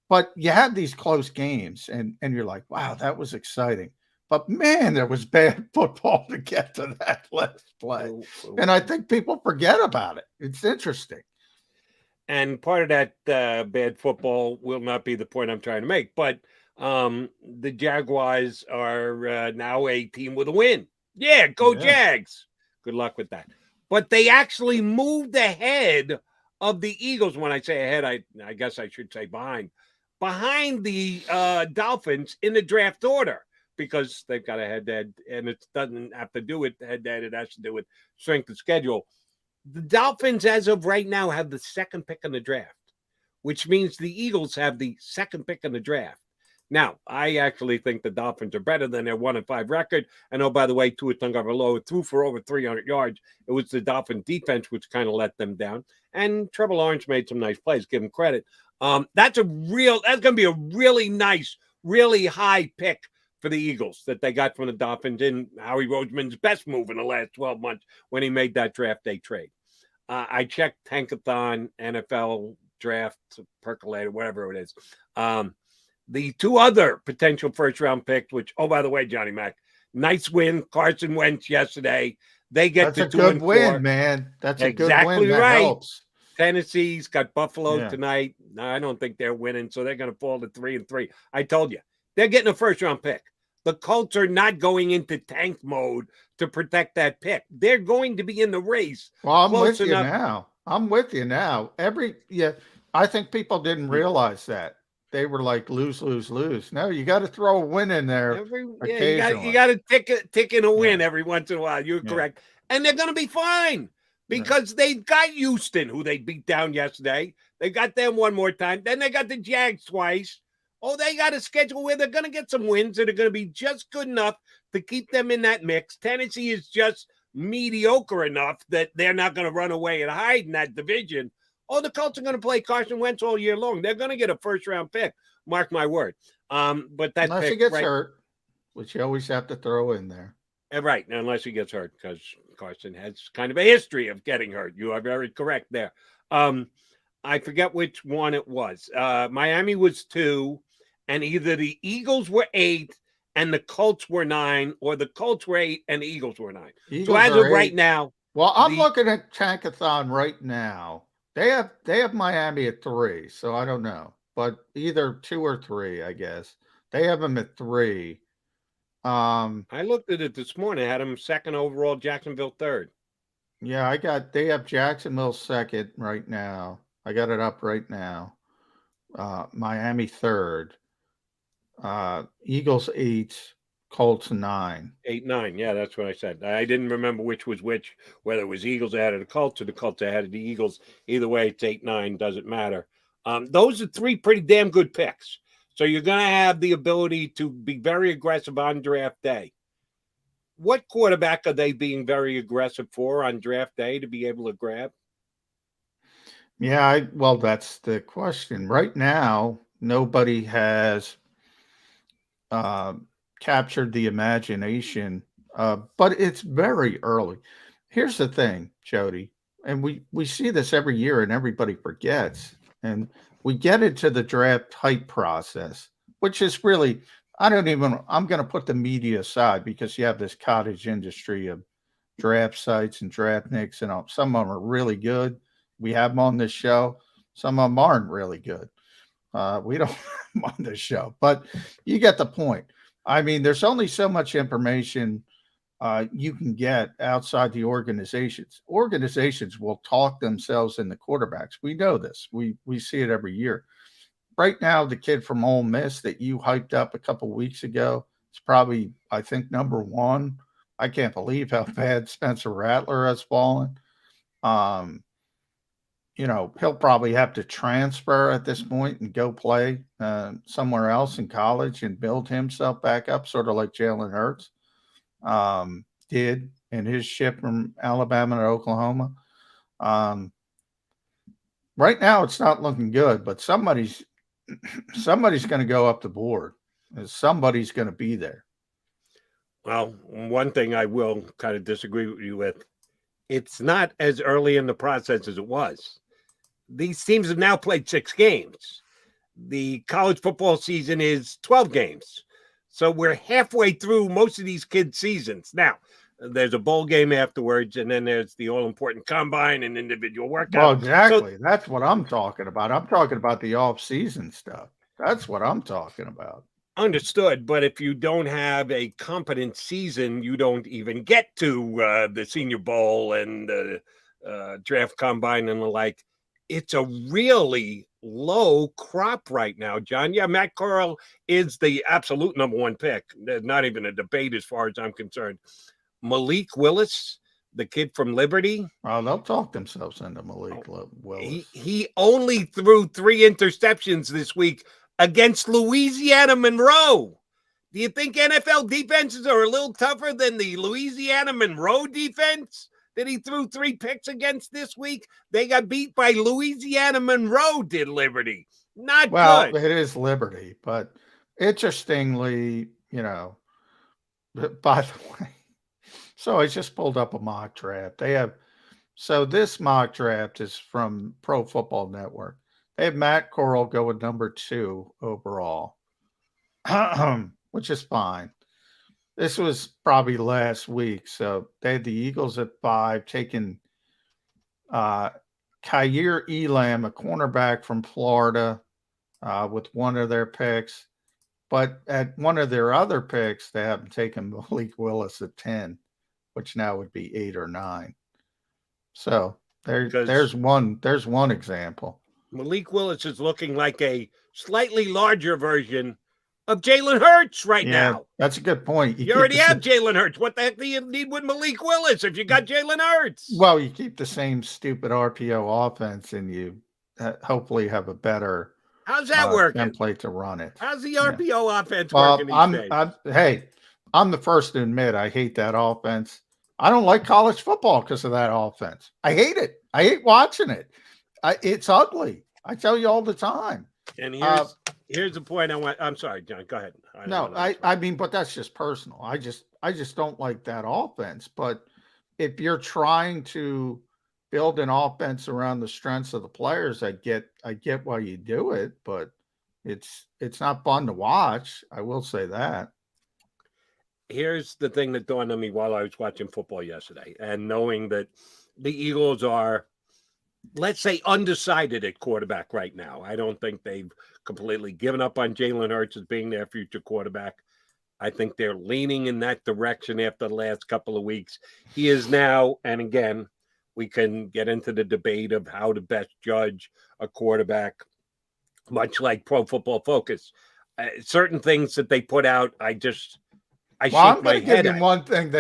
But you had these close games, and you're like, wow, that was exciting. But, man, there was bad football to get to that last play. And I think people forget about it. It's interesting. And part of that bad football will not be the point I'm trying to make. But the Jaguars are now a team with a win. Yeah, go Jags. Good luck with that. But they actually moved ahead of the Eagles. When I say ahead, I guess I should say behind the Dolphins in the draft order. Because they've got a head-to-head, and it doesn't have to do with head-to-head. It has to do with strength of schedule. The Dolphins, as of right now, have the second pick in the draft, which means the Eagles have the second pick in the draft. Now, I actually think the Dolphins are better than their 1-5 record. And, oh, by the way, Tua Tagovailoa threw for over 300 yards. It was the Dolphin defense which kind of let them down. And Trevor Lawrence made some nice plays. Give him credit. That's going to be a really nice, really high pick for the Eagles that they got from the Dolphins in Howie Roseman's best move in the last 12 months when he made that draft day trade. I checked Tankathon, NFL draft, percolator, whatever it is. The 2 other potential first-round picks, which, oh, by the way, Johnny Mac, nice win, Carson Wentz yesterday. They get That's to a 2 good and 4. win, man. That's a good win. Exactly That right. helps. Tennessee's got Buffalo Yeah. tonight. No, I don't think they're winning, so they're going to fall to 3-3. I told you, they're getting a first-round pick. The Colts are not going into tank mode to protect that pick. They're going to be in the race. Well, I'm close with you enough. now. I'm with you now. I think people didn't realize that. They were like lose, lose, lose. No, you got to throw a win in there. Occasionally. You got to tick in a win every once in a while. You're correct. And they're going to be fine because they got Houston, who they beat down yesterday. They got them one more time. Then they got the Jags twice. Oh, they got a schedule where they're going to get some wins that are going to be just good enough to keep them in that mix. Tennessee is just mediocre enough that they're not going to run away and hide in that division. Oh, the Colts are going to play Carson Wentz all year long. They're going to get a first-round pick. Mark my word. But that unless pick, he gets hurt, which you always have to throw in there. Right, unless he gets hurt, because Carson has kind of a history of getting hurt. You are very correct there. I forget which one it was. Miami was 2, and either the Eagles were 8 and the Colts were 9, or the Colts were 8 and the Eagles were 9. So as of right now, well, I'm looking at Tankathon right now. They have Miami at 3, so I don't know, but either 2 or 3, I guess. They have them at 3. I looked at it this morning. I had them 2nd overall, Jacksonville 3rd. Yeah, they have Jacksonville 2nd right now. I got it up right now. Miami 3rd. Eagles 8, Colts 9. 8-9. Yeah, that's what I said. I didn't remember which was which, whether it was Eagles ahead of the Colts or the Colts ahead of the Eagles. Either way, it's 8-9. Doesn't matter. Those are 3 pretty damn good picks. So you're going to have the ability to be very aggressive on draft day. What quarterback are they being very aggressive for on draft day to be able to grab? Yeah, well, that's the question. Right now, nobody has captured the imagination, but it's very early. Here's the thing, Jody, and we see this every year and everybody forgets, and we get into the draft hype process, which is really, I'm going to put the media aside because you have this cottage industry of draft sites and draft nicks, and some of them are really good. We have them on this show. Some of them aren't really good. We don't have them on this show, but you get the point. I mean, there's only so much information you can get outside the organizations. Organizations will talk themselves into quarterbacks. We know this. We see it every year. Right now, the kid from Ole Miss that you hyped up a couple weeks ago is probably, I think, number 1. I can't believe how bad Spencer Rattler has fallen. He'll probably have to transfer at this point and go play somewhere else in college and build himself back up, sort of like Jalen Ertz did in his ship from Alabama to Oklahoma. Right now, it's not looking good, but somebody's going to go up the board. Somebody's going to be there. Well, one thing I will kind of disagree with you with, it's not as early in the process as it was. These teams have now played 6 games. The college football season is 12 games. So we're halfway through most of these kids' seasons. Now, there's a bowl game afterwards, and then there's the all-important combine and individual workout. Well, exactly. That's what I'm talking about. I'm talking about the off-season stuff. That's what I'm talking about. Understood, but if you don't have a competent season, you don't even get to the Senior Bowl and the draft combine and the like. It's a really low crop right now, John. Yeah, Matt Corral is the absolute number 1 pick. There's not even a debate as far as I'm concerned. Malik Willis, the kid from Liberty. Oh, they'll talk themselves into Malik Willis. He only threw 3 interceptions this week against Louisiana Monroe. Do you think NFL defenses are a little tougher than the Louisiana Monroe defense that he threw 3 picks against this week? They got beat by Louisiana Monroe, did Liberty. Not good. Well, it is Liberty, but interestingly, by the way, so I just pulled up a mock draft. So this mock draft is from Pro Football Network. They have Matt Corral going number 2 overall, which is fine. This was probably last week. So they had the Eagles at 5, taking Kyer Elam, a cornerback from Florida, with one of their picks. But at one of their other picks, they haven't taken Malik Willis at 10, which now would be 8 or 9. So there's one example. Malik Willis is looking like a slightly larger version of Jalen Hurts right now. That's a good point. You already have Jalen Hurts. What the heck do you need with Malik Willis if you got Jalen Hurts? Well, you keep the same stupid RPO offense, and you hopefully have a better how's that working? Template to run it. How's the RPO offense working these days? I'm the first to admit I hate that offense. I don't like college football because of that offense. I hate it. I hate watching it. It's ugly. I tell you all the time. And here's the point I want. I'm sorry, John. Go ahead. I mean, but that's just personal. I just don't like that offense. But if you're trying to build an offense around the strengths of the players, I get why you do it, but it's not fun to watch. I will say that. Here's the thing that dawned on me while I was watching football yesterday, and knowing that the Eagles are, let's say, undecided at quarterback right now. I don't think they've completely given up on Jalen Hurts as being their future quarterback. I think they're leaning in that direction after the last couple of weeks. He is now, and again, we can get into the debate of how to best judge a quarterback, much like Pro Football Focus. Certain things that they put out, I'm going to give you one thing.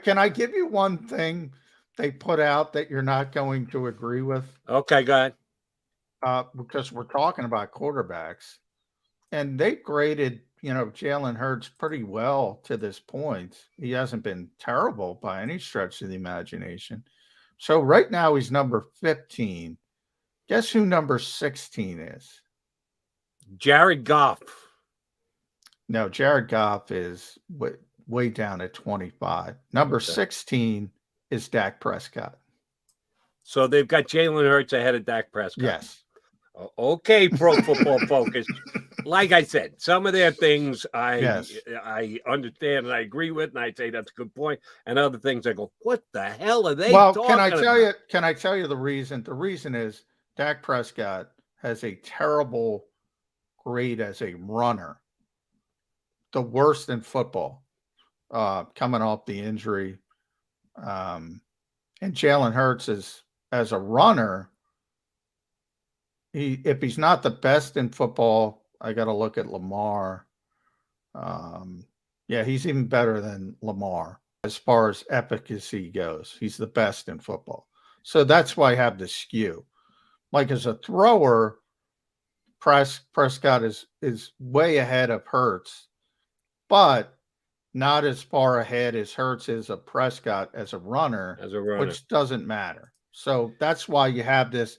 Can I give you one thing they put out that you're not going to agree with? Okay, go ahead. Because we're talking about quarterbacks, and they graded, Jalen Hurts pretty well to this point. He hasn't been terrible by any stretch of the imagination. So right now he's number 15. Guess who number 16 is? Jared Goff. No, Jared Goff is way down at 25. Number 16 is Dak Prescott. So they've got Jalen Hurts ahead of Dak Prescott. Yes. Okay, Pro Football Focus. Like I said, some of their things I understand and I agree with, and I say that's a good point. And other things I go, what the hell are they talking about? Can I tell you the reason? The reason is Dak Prescott has a terrible grade as a runner. The worst in football, coming off the injury. And Jalen Hurts as a runner, if he's not the best in football, I got to look at Lamar. He's even better than Lamar as far as efficacy goes. He's the best in football. So that's why I have the skew. Like as a thrower, Prescott is way ahead of Hurts, but not as far ahead as Hurts is of Prescott as a runner, which doesn't matter. So that's why you have this.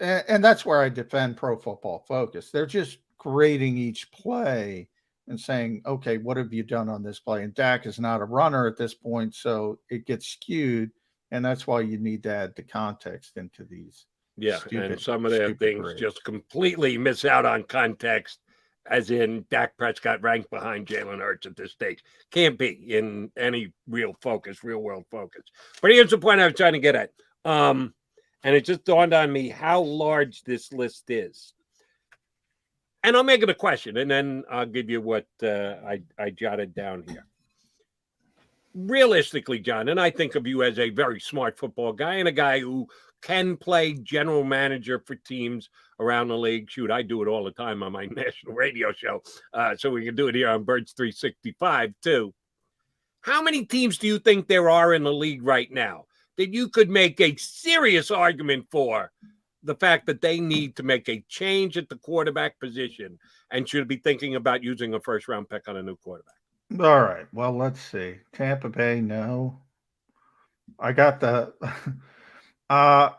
And that's where I defend Pro Football Focus. They're just grading each play and saying, okay, what have you done on this play? And Dak is not a runner at this point, so it gets skewed. And that's why you need to add the context into these. Yeah, and some of their things grades just completely miss out on context, as in Dak Prescott ranked behind Jalen Hurts at this stage. Can't be in any real world focus. But here's the point I was trying to get at. And it just dawned on me how large this list is. And I'll make it a question, and then I'll give you what I jotted down here. Realistically, John, and I think of you as a very smart football guy and a guy who can play general manager for teams around the league. Shoot, I do it all the time on my national radio show, so we can do it here on Birds 365 too. How many teams do you think there are in the league right now that you could make a serious argument for the fact that they need to make a change at the quarterback position and should be thinking about using a first-round pick on a new quarterback? All right. Well, let's see. Tampa Bay, no. I got the I'm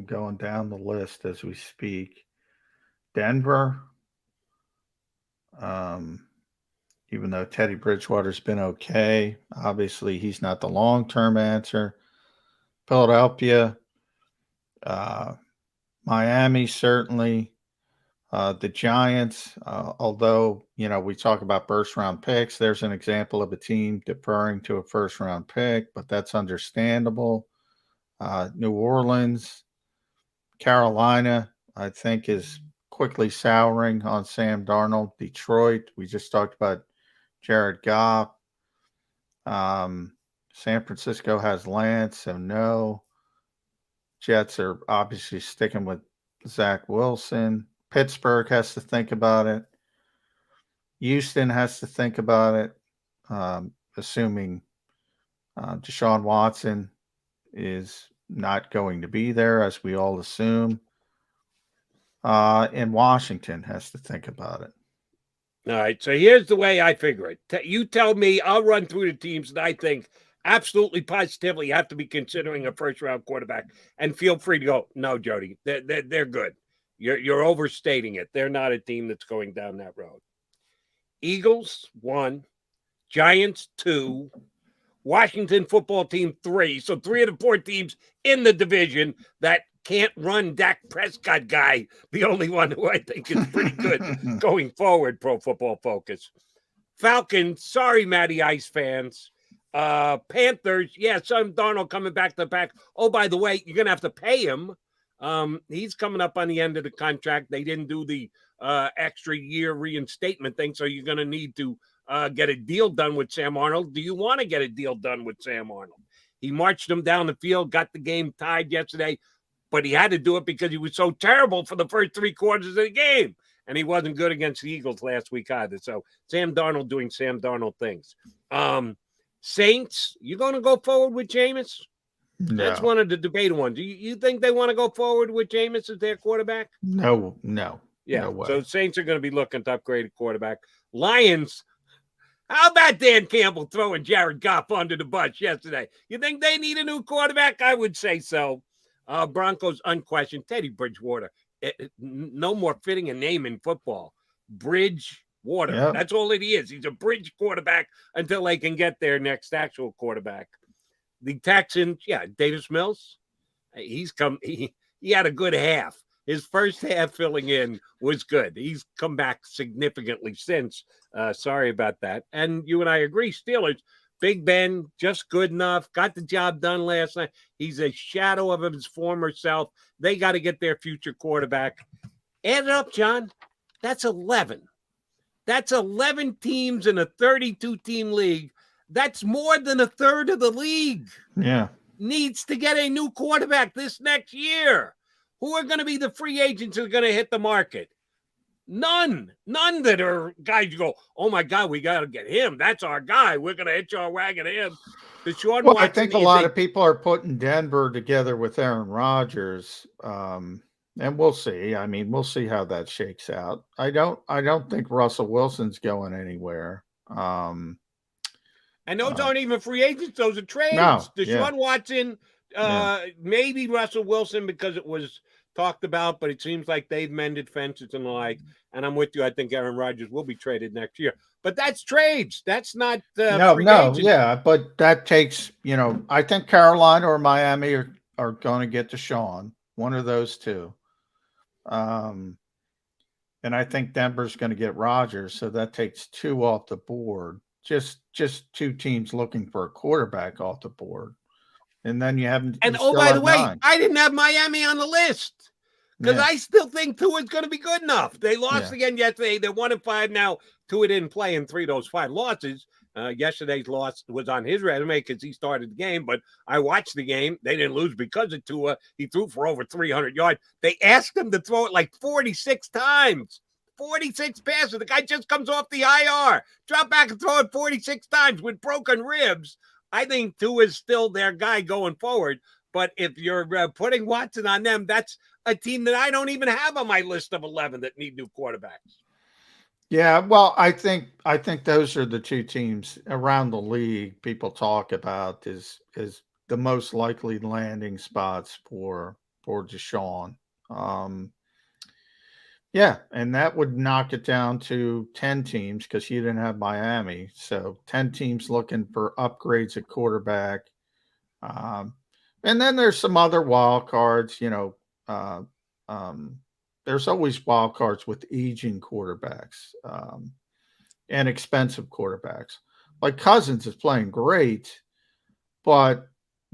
going down the list as we speak. Denver. Even though Teddy Bridgewater's been okay, obviously he's not the long-term answer. Philadelphia, Miami, certainly. The Giants, although, we talk about first round picks, there's an example of a team deferring to a first round pick, but that's understandable. New Orleans, Carolina, I think, is quickly souring on Sam Darnold. Detroit, we just talked about Jared Goff. San Francisco has Lance, so no. Jets are obviously sticking with Zach Wilson. Pittsburgh has to think about it. Houston has to think about it, assuming Deshaun Watson is not going to be there, as we all assume. And Washington has to think about it. All right, so here's the way I figure it. You tell me, I'll run through the teams that I think absolutely positively have to be considering a first-round quarterback, and feel free to go, no, Jody, they're good. You're overstating it. They're not a team that's going down that road. Eagles, 1. Giants, 2. Washington football team, 3. So 3 of the 4 teams in the division that can't run Dak Prescott guy, the only one who I think is pretty good going forward, Pro Football Focus. Falcons, sorry, Matty Ice fans. Panthers, Sam Darnold coming back to the pack. Oh, by the way, you're going to have to pay him. He's coming up on the end of the contract. They didn't do the extra year reinstatement thing, so you're going to need to get a deal done with Sam Darnold. Do you want to get a deal done with Sam Darnold? He marched them down the field, got the game tied yesterday, but he had to do it because he was so terrible for the first 3 quarters of the game, and he wasn't good against the Eagles last week either. So Sam Darnold doing Sam Darnold things. Saints, you going to go forward with Jameis? No. That's one of the debated ones. You think they want to go forward with Jameis as their quarterback? No. Yeah, no way. so Saints are going to be looking to upgrade a quarterback. Lions, how about Dan Campbell throwing Jared Goff under the bus yesterday? You think they need a new quarterback? I would say so. Broncos, unquestioned. Teddy Bridgewater, no more fitting a name in football. Bridgewater. Yep. That's all it is. He's a bridge quarterback until they can get their next actual quarterback. The Texans, Davis Mills. He's come. He had a good half. His first half filling in was good. He's come back significantly since. Sorry about that. And you and I agree. Steelers, Big Ben, just good enough. Got the job done last night. He's a shadow of his former self. They got to get their future quarterback. Add it up, John. That's 11. That's 11 teams in a 32-team league. That's more than a third of the league. Yeah. Needs to get a new quarterback this next year. Who are going to be the free agents who are going to hit the market? None that are guys you go, oh, my God, we got to get him. That's our guy. We're going to hitch our wagon to him. I think a lot of people are putting Denver together with Aaron Rodgers, and we'll see. I mean, we'll see how that shakes out. I don't think Russell Wilson's going anywhere. And those aren't even free agents. Those are trades. No, Deshaun Watson, maybe Russell Wilson because it was talked about, but it seems like they've mended fences and the like. And I'm with you. I think Aaron Rodgers will be traded next year. But that's trades. That's not free agents. Yeah, but that takes, I think Carolina or Miami are going to get Deshaun, one of those two. And I think Denver's going to get Rodgers, so that takes 2 off the board. Just 2 teams looking for a quarterback off the board. And then you haven't. And by the way, I didn't have Miami on the list because I still think Tua's going to be good enough. They lost again yesterday. They're 1-5 now. Tua didn't play in 3 of those 5 losses. Yesterday's loss was on his resume because he started the game, but I watched the game. They didn't lose because of Tua. He threw for over 300 yards. They asked him to throw it like 46 times. 46 passes. The guy just comes off the IR. Drop back and throw it 46 times with broken ribs. I think Tua is still their guy going forward. But if you're putting Watson on them, that's a team that I don't even have on my list of 11 that need new quarterbacks. Yeah, well, I think those are the 2 teams around the league people talk about is the most likely landing spots for Deshaun. Yeah, and that would knock it down to 10 teams because you didn't have Miami. So 10 teams looking for upgrades at quarterback. And then there's some other wild cards, there's always wild cards with aging quarterbacks and expensive quarterbacks. Like Cousins is playing great, but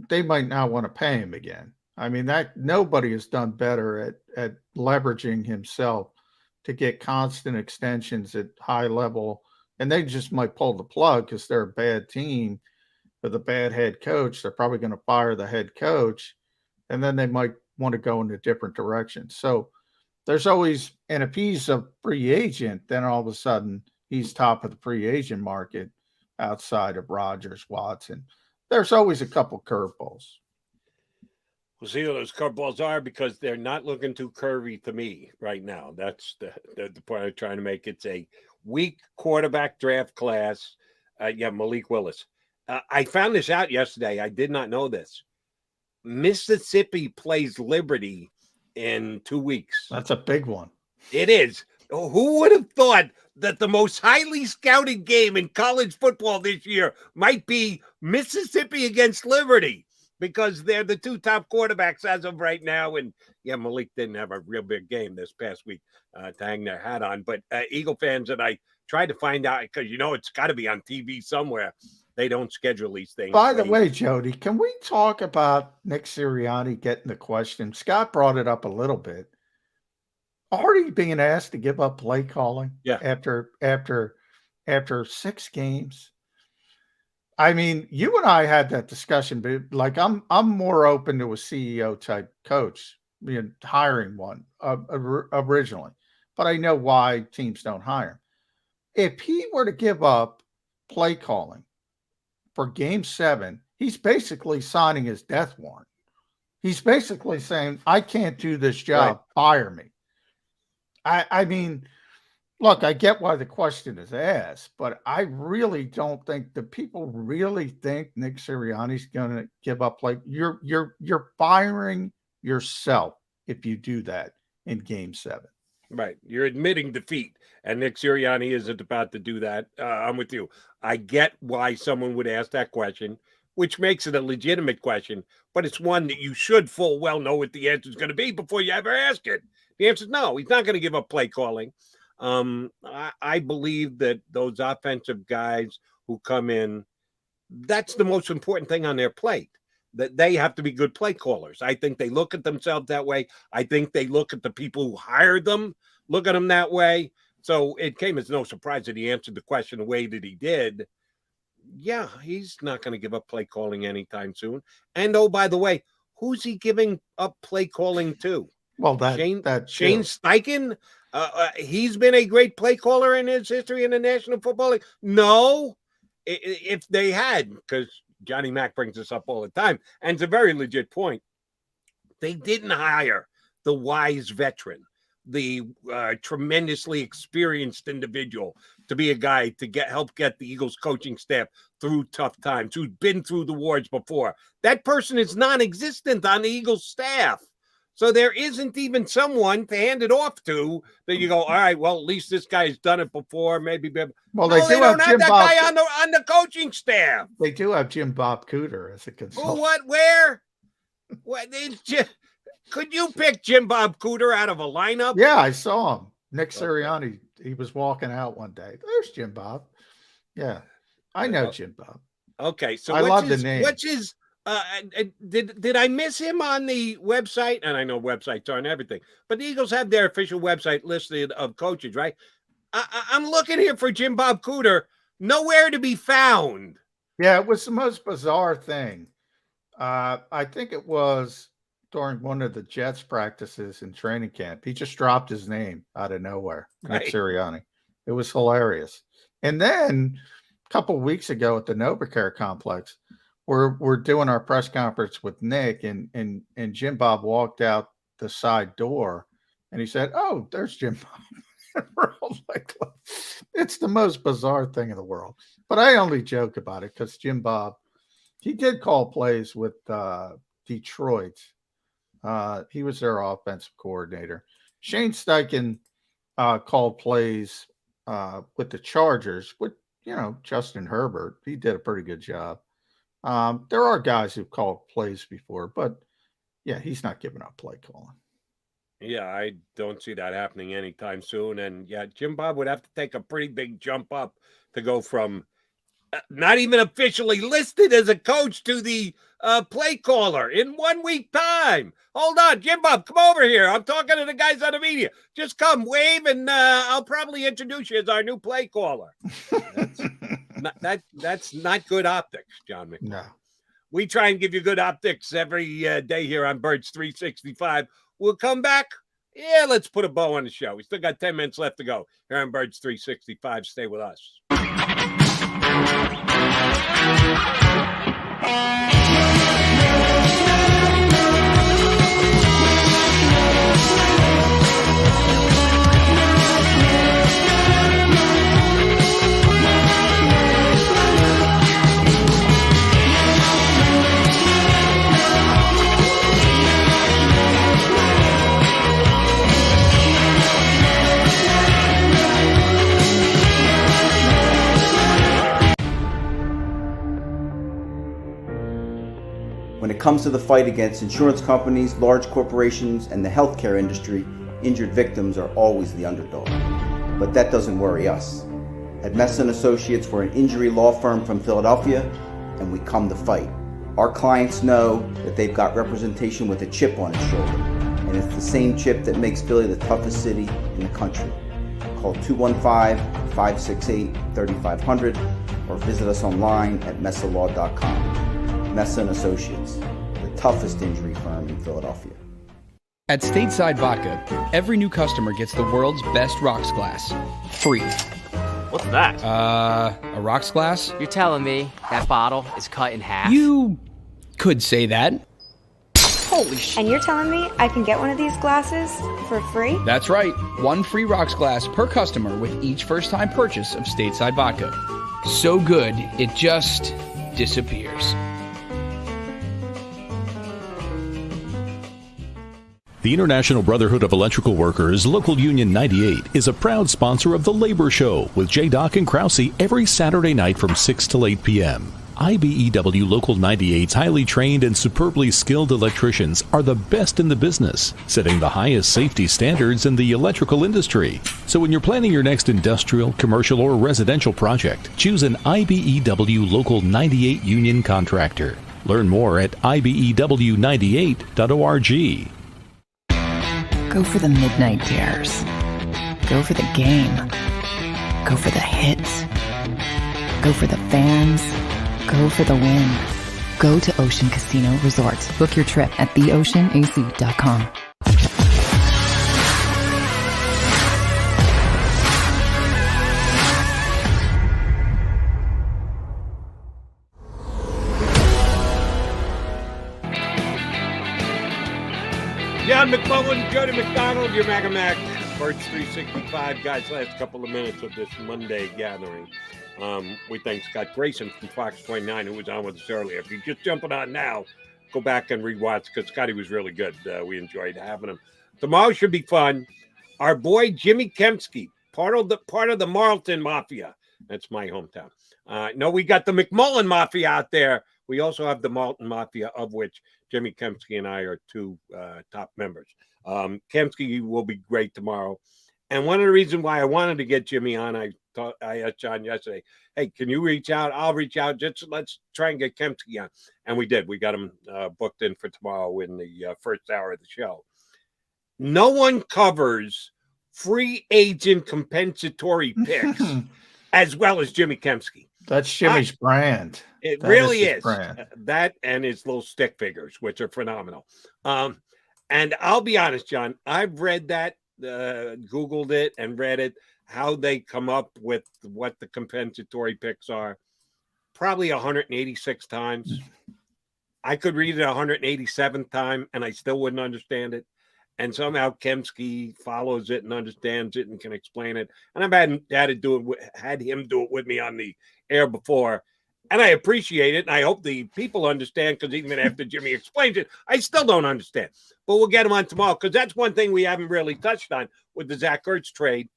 they might not want to pay him again. I mean, that nobody has done better at leveraging himself to get constant extensions at high level, and they just might pull the plug because they're a bad team with a bad head coach. They're probably going to fire the head coach, and then they might want to go in a different direction. So there's always, and if he's a free agent, then all of a sudden he's top of the free agent market outside of Rodgers, Watson. There's always a couple curveballs. We'll see what those curveballs are because they're not looking too curvy to me right now. That's the point I'm trying to make. It's a weak quarterback draft class. Malik Willis. I found this out yesterday. I did not know this. Mississippi plays Liberty in 2 weeks. That's a big one. It is. Who would have thought that the most highly scouted game in college football this year might be Mississippi against Liberty? Because they're the two top quarterbacks as of right now. And Malik didn't have a real big game this past week to hang their hat on. But Eagle fans, and I tried to find out because, it's got to be on TV somewhere. They don't schedule these things. By the way, Jody, can we talk about Nick Sirianni getting the question? Scott brought it up a little bit. Already being asked to give up play calling after 6 games. I mean, you and I had that discussion, but like I'm more open to a CEO type coach, hiring one originally, but I know why teams don't hire him. If he were to give up play calling for Game 7, he's basically signing his death warrant. He's basically saying, "I can't do this job. Right. Fire me." I mean. Look, I get why the question is asked, but I really don't think the people really think Nick Sirianni's going to give up. Like you're firing yourself if you do that in Game 7. Right, you're admitting defeat, and Nick Sirianni isn't about to do that. I'm with you. I get why someone would ask that question, which makes it a legitimate question, but it's one that you should full well know what the answer is going to be before you ever ask it. The answer is no. He's not going to give up play calling. I believe that those offensive guys who come in, that's the most important thing on their plate, that they have to be good play callers. I think they look at themselves that way. I think they look at the people who hired them, look at them that way. So it came as no surprise that he answered the question the way that he did. Yeah, he's not going to give up play calling anytime soon. And oh, by the way, who's he giving up play calling to? Well, Shane Steichen. He's been a great play caller in his history in the National Football League. No, if they had, because Johnny Mack brings this up all the time, and it's a very legit point. They didn't hire the wise veteran, the tremendously experienced individual to be a guy to help get the Eagles coaching staff through tough times, who's been through the wars before. That person is non-existent on the Eagles staff. So there isn't even someone to hand it off to that you go, all right, well, at least this guy's done it before. Maybe. Well, they don't have that guy on the coaching staff. They do have Jim Bob Cooter as a consultant. Who, what, where? What? Could you pick Jim Bob Cooter out of a lineup? Yeah, I saw him. Nick Sirianni, he was walking out one day. There's Jim Bob. Yeah, I know Jim Bob. Okay, so I love the name. What's his? Did I miss him on the website? And I know websites aren't everything, but the Eagles have their official website listed of coaches, right? I'm looking here for Jim Bob Cooter. Nowhere to be found. Yeah, it was the most bizarre thing. I think it was during one of the Jets practices in training camp. He just dropped his name out of nowhere, right. Nick Sirianni. It was hilarious. And then a couple of weeks ago at the NovaCare complex, we're doing our press conference with Nick, and Jim Bob walked out the side door, and he said, "Oh, there's Jim Bob." We're all like, it's the most bizarre thing in the world. But I only joke about it because Jim Bob, he did call plays with Detroit. He was their offensive coordinator. Shane Steichen called plays with the Chargers with, Justin Herbert. He did a pretty good job. There are guys who've called plays before, but yeah, he's not giving up play calling. Yeah, I don't see that happening anytime soon. And yeah, Jim Bob would have to take a pretty big jump up to go from not even officially listed as a coach to the play caller in 1 week time. Hold on, Jim Bob, come over here. I'm talking to the guys on the media. Just come, wave, and I'll probably introduce you as our new play caller. That's not good optics, John McMullen. No. We try and give you good optics every day here on Birds 365. We'll come back. Yeah, let's put a bow on the show. We still got 10 minutes left to go here on Birds 365. Stay with us. When it comes to the fight against insurance companies, large corporations, and the healthcare industry, injured victims are always the underdog. But that doesn't worry us. At Messa & Associates, we're an injury law firm from Philadelphia, and we come to fight. Our clients know that they've got representation with a chip on its shoulder, and it's the same chip that makes Philly the toughest city in the country. Call 215-568-3500 or visit us online at messalaw.com. Messa & Associates, the toughest injury firm in Philadelphia. At Stateside Vodka, every new customer gets the world's best rocks glass. Free. What's that? A rocks glass? You're telling me that bottle is cut in half? You could say that. Holy shit. And you're telling me I can get one of these glasses for free? That's right. One free rocks glass per customer with each first-time purchase of Stateside Vodka. So good, it just disappears. The International Brotherhood of Electrical Workers, Local Union 98, is a proud sponsor of The Labor Show with J. and Krause every Saturday night from 6 till 8 p.m. IBEW Local 98's highly trained and superbly skilled electricians are the best in the business, setting the highest safety standards in the electrical industry. So when you're planning your next industrial, commercial, or residential project, choose an IBEW Local 98 union contractor. Learn more at IBEW98.org. Go for the midnight dares. Go for the game. Go for the hits. Go for the fans. Go for the win. Go to Ocean Casino Resort. Book your trip at theoceanac.com. John McMullen, Jody McDonald, your Mac Birds 365. Guys, last couple of minutes of this Monday gathering. We thank Scott Grayson from Fox 29, who was on with us earlier. If you're just jumping on now, go back and rewatch because Scotty was really good. We enjoyed having him. Tomorrow should be fun. Our boy Jimmy Kempski, part of the Marlton Mafia. That's my hometown. No, we got the McMullen Mafia out there. We also have the Marlton Mafia, of which Jimmy Kempski and I are two top members. Kempski will be great tomorrow. And one of the reasons why I wanted to get Jimmy on, I asked John yesterday, hey, can you reach out? I'll reach out. Just let's try and get Kempski on. And we did. We got him booked in for tomorrow in the first hour of the show. No one covers free agent compensatory picks as well as Jimmy Kempski. That's Jimmy's brand. It really is. That and his little stick figures, which are phenomenal. And I'll be honest, John, I've read that, Googled it and read it, how they come up with what the compensatory picks are. Probably 186 times. I could read it 187th time and I still wouldn't understand it. And somehow Kempski follows it and understands it and can explain it. And I've had him do it with me on the air before. And I appreciate it. And I hope the people understand, because even after Jimmy explains it, I still don't understand. But we'll get him on tomorrow, because that's one thing we haven't really touched on with the Zach Ertz trade.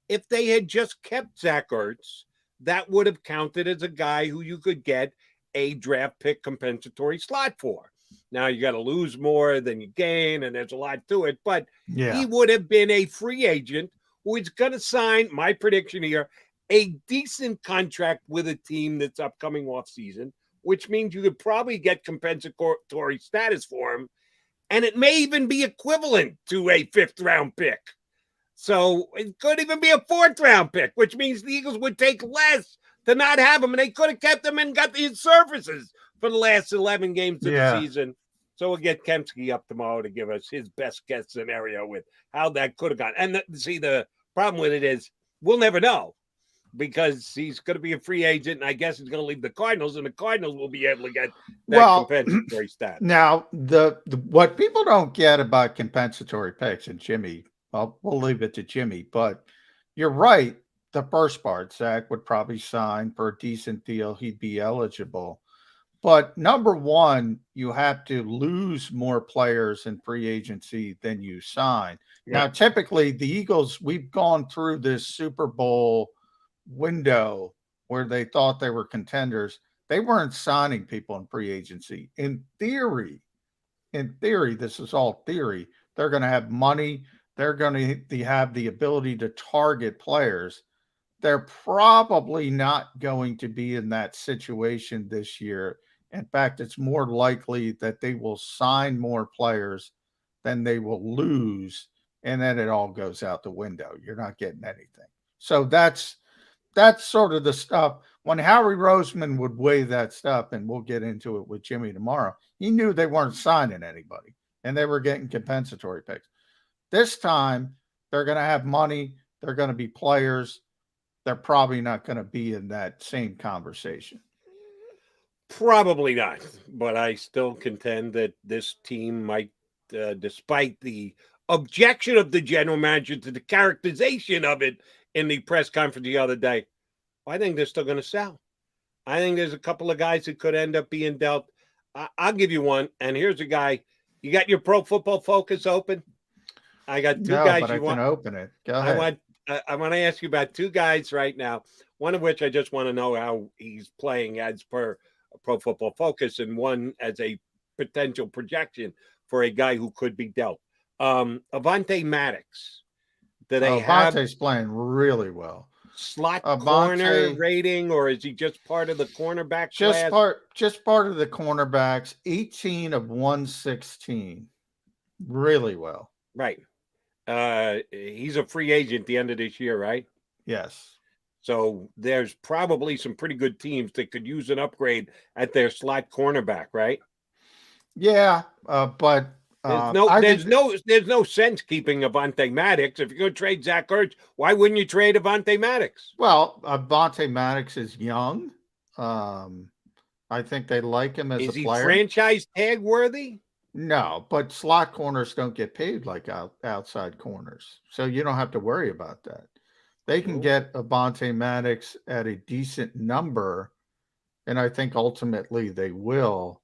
If they had just kept Zach Ertz, that would have counted as a guy who you could get a draft pick compensatory slot for. Now you got to lose more than you gain, and there's a lot to it. But Yeah. he would have been a free agent who is going to sign, my prediction here, a decent contract with a team that's upcoming off season, which means you could probably get compensatory status for him. And it may even be equivalent to a 5th-round pick. So it could even be a 4th-round pick, which means the Eagles would take less to not have him. And they could have kept him and got his services for the last 11 games of the season. So we'll get Kempsky up tomorrow to give us his best guess scenario with how that could have gone. And the problem with it is we'll never know because he's going to be a free agent, and I guess he's going to leave the Cardinals, and the Cardinals will be able to get that compensatory status. Now, the what people don't get about compensatory picks, and Jimmy, well, we'll leave it to Jimmy, but you're right. The first part, Zach would probably sign for a decent deal. He'd be eligible. But number one, you have to lose more players in free agency than you sign. Yeah. Now, typically, the Eagles, we've gone through this Super Bowl window where they thought they were contenders. They weren't signing people in free agency. In theory, this is all theory. They're going to have money. They're going to have the ability to target players. They're probably not going to be in that situation this year. In fact, it's more likely that they will sign more players than they will lose, and then it all goes out the window. You're not getting anything. So that's sort of the stuff. When Howie Roseman would weigh that stuff, and we'll get into it with Jimmy tomorrow, he knew they weren't signing anybody, and they were getting compensatory picks. This time, they're going to have money. They're going to be players. They're probably not going to be in that same conversation. Probably not, but I still contend that this team might, despite the objection of the general manager to the characterization of it in the press conference the other day, I think they're still going to sell. I think there's a couple of guys that could end up being dealt. I'll give you one, and here's a guy. You got your Pro Football Focus open? I got two guys. But I can open it. Go ahead. I want to ask you about two guys right now, one of which I just want to know how he's playing as per Pro Football Focus, and one as a potential projection for a guy who could be dealt. Avonte Maddox. Avonte's playing really well. Slot corner rating, or is he just part of the cornerback class? Just part of the cornerbacks. 18 of 116. Really well. Right. He's a free agent at the end of this year, right? Yes. So there's probably some pretty good teams that could use an upgrade at their slot cornerback, right? Yeah, but there's no sense keeping Avonte Maddox. If you're going to trade Zach Ertz, why wouldn't you trade Avonte Maddox? Well, Avonte Maddox is young. I think they like him as a player. Is he franchise tag worthy? No, but slot corners don't get paid like outside corners, so you don't have to worry about that. They can get Avonte Maddox at a decent number, and I think ultimately they will.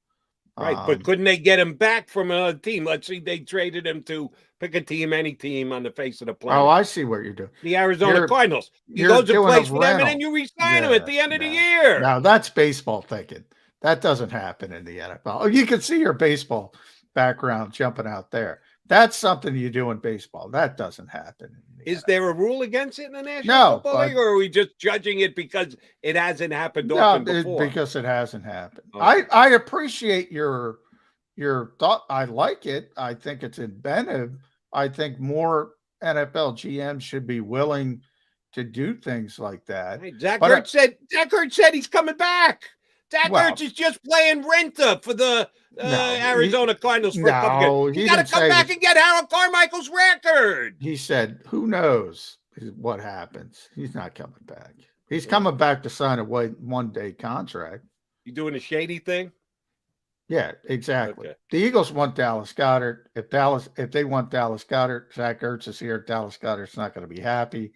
Right, but couldn't they get him back from another team? Let's see, they traded him to pick a team, any team on the face of the planet. Oh, I see what you're doing. The Arizona Cardinals. You go to place for them, and then you re-sign him at the end of the year. Now, that's baseball thinking. That doesn't happen in the NFL. You can see your baseball background jumping out there. That's something you do in baseball. That doesn't happen. Is there a rule against it in the National Football League, or are we just judging it because it hasn't happened often before? Because it hasn't happened. Okay. I appreciate your thought. I like it. I think it's inventive. I think more NFL GMs should be willing to do things like that. Right. Zach Ertz said he's coming back. Zach Ertz is just playing renta for the Arizona Cardinals. You got to come back and get Harold Carmichael's record. He said, who knows what happens? He's not coming back. He's coming back to sign a one-day contract. You doing a shady thing? Yeah, exactly. Okay. The Eagles want Dallas Goedert. If they want Dallas Goedert, Zach Ertz is here. Dallas Goedert's not going to be happy.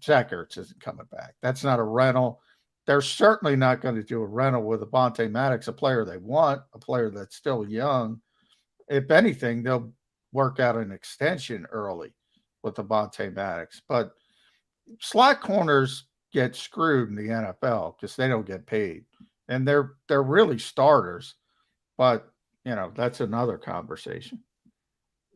Zach Ertz isn't coming back. That's not a rental. They're certainly not going to do a rental with Avonte Maddox, a player they want, a player that's still young. If anything, they'll work out an extension early with Avonte Maddox. But slot corners get screwed in the NFL because they don't get paid. And they're really starters. But that's another conversation.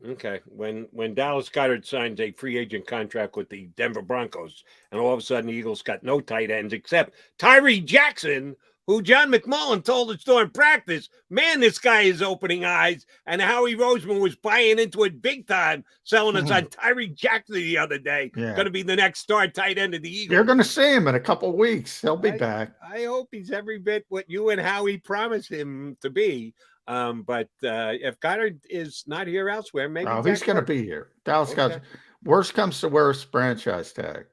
Okay. When Dallas Goedert signs a free agent contract with the Denver Broncos, and all of a sudden the Eagles got no tight ends except Tyree Jackson, who John McMullen told us during practice, man, this guy is opening eyes. And Howie Roseman was buying into it big time, selling us on Tyree Jackson the other day. Yeah. Going to be the next star tight end of the Eagles. You're going to see him in a couple of weeks. He'll be back. I hope he's every bit what you and Howie promised him to be. But if Goddard is not here elsewhere, maybe he's going to be here. Dallas Goddard. Worst comes to worst, franchise tag.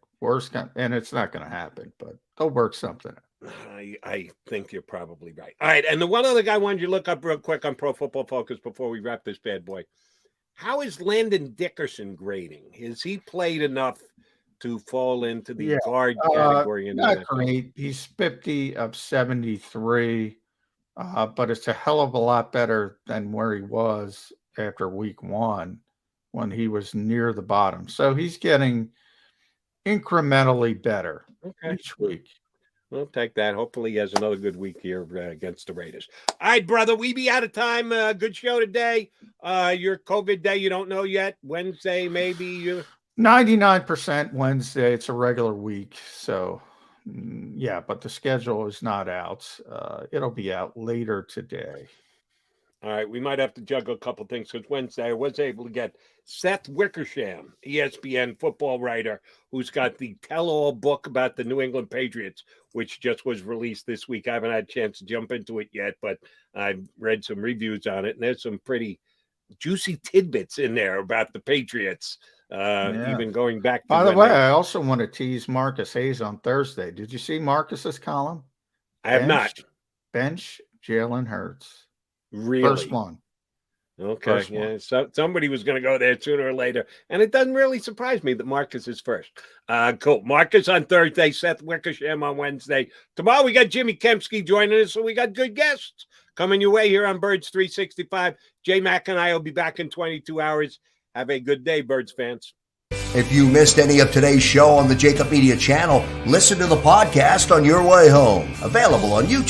And it's not going to happen, but they'll work something. I think you're probably right. All right, and the one other guy I wanted you to look up real quick on Pro Football Focus before we wrap this bad boy. How is Landon Dickerson grading? Has he played enough to fall into the guard category? Not great. He's 50 of 73, but it's a hell of a lot better than where he was after week 1 when he was near the bottom. So he's getting incrementally better each week. We'll take that. Hopefully he has another good week here against the Raiders. All right, brother, we be out of time. Good show today. Your COVID day, you don't know yet. Wednesday, maybe. 99% Wednesday. It's a regular week. So, yeah, but the schedule is not out. It'll be out later today. All right, we might have to juggle a couple things because Wednesday I was able to get Seth Wickersham, ESPN football writer, who's got the tell-all book about the New England Patriots, which just was released this week. I haven't had a chance to jump into it yet, but I've read some reviews on it, and there's some pretty juicy tidbits in there about the Patriots, even going back to By the way, I also want to tease Marcus Hayes on Thursday. Did you see Marcus's column? I have not. Bench Jalen Hurts. Really? First one. Okay. First one. So somebody was going to go there sooner or later. And it doesn't really surprise me that Marcus is first. Cool. Marcus on Thursday, Seth Wickersham on Wednesday. Tomorrow we got Jimmy Kempski joining us, so we got good guests coming your way here on Birds 365. J-Mac and I will be back in 22 hours. Have a good day, Birds fans. If you missed any of today's show on the JAKIB Media channel, listen to the podcast on your way home. Available on YouTube,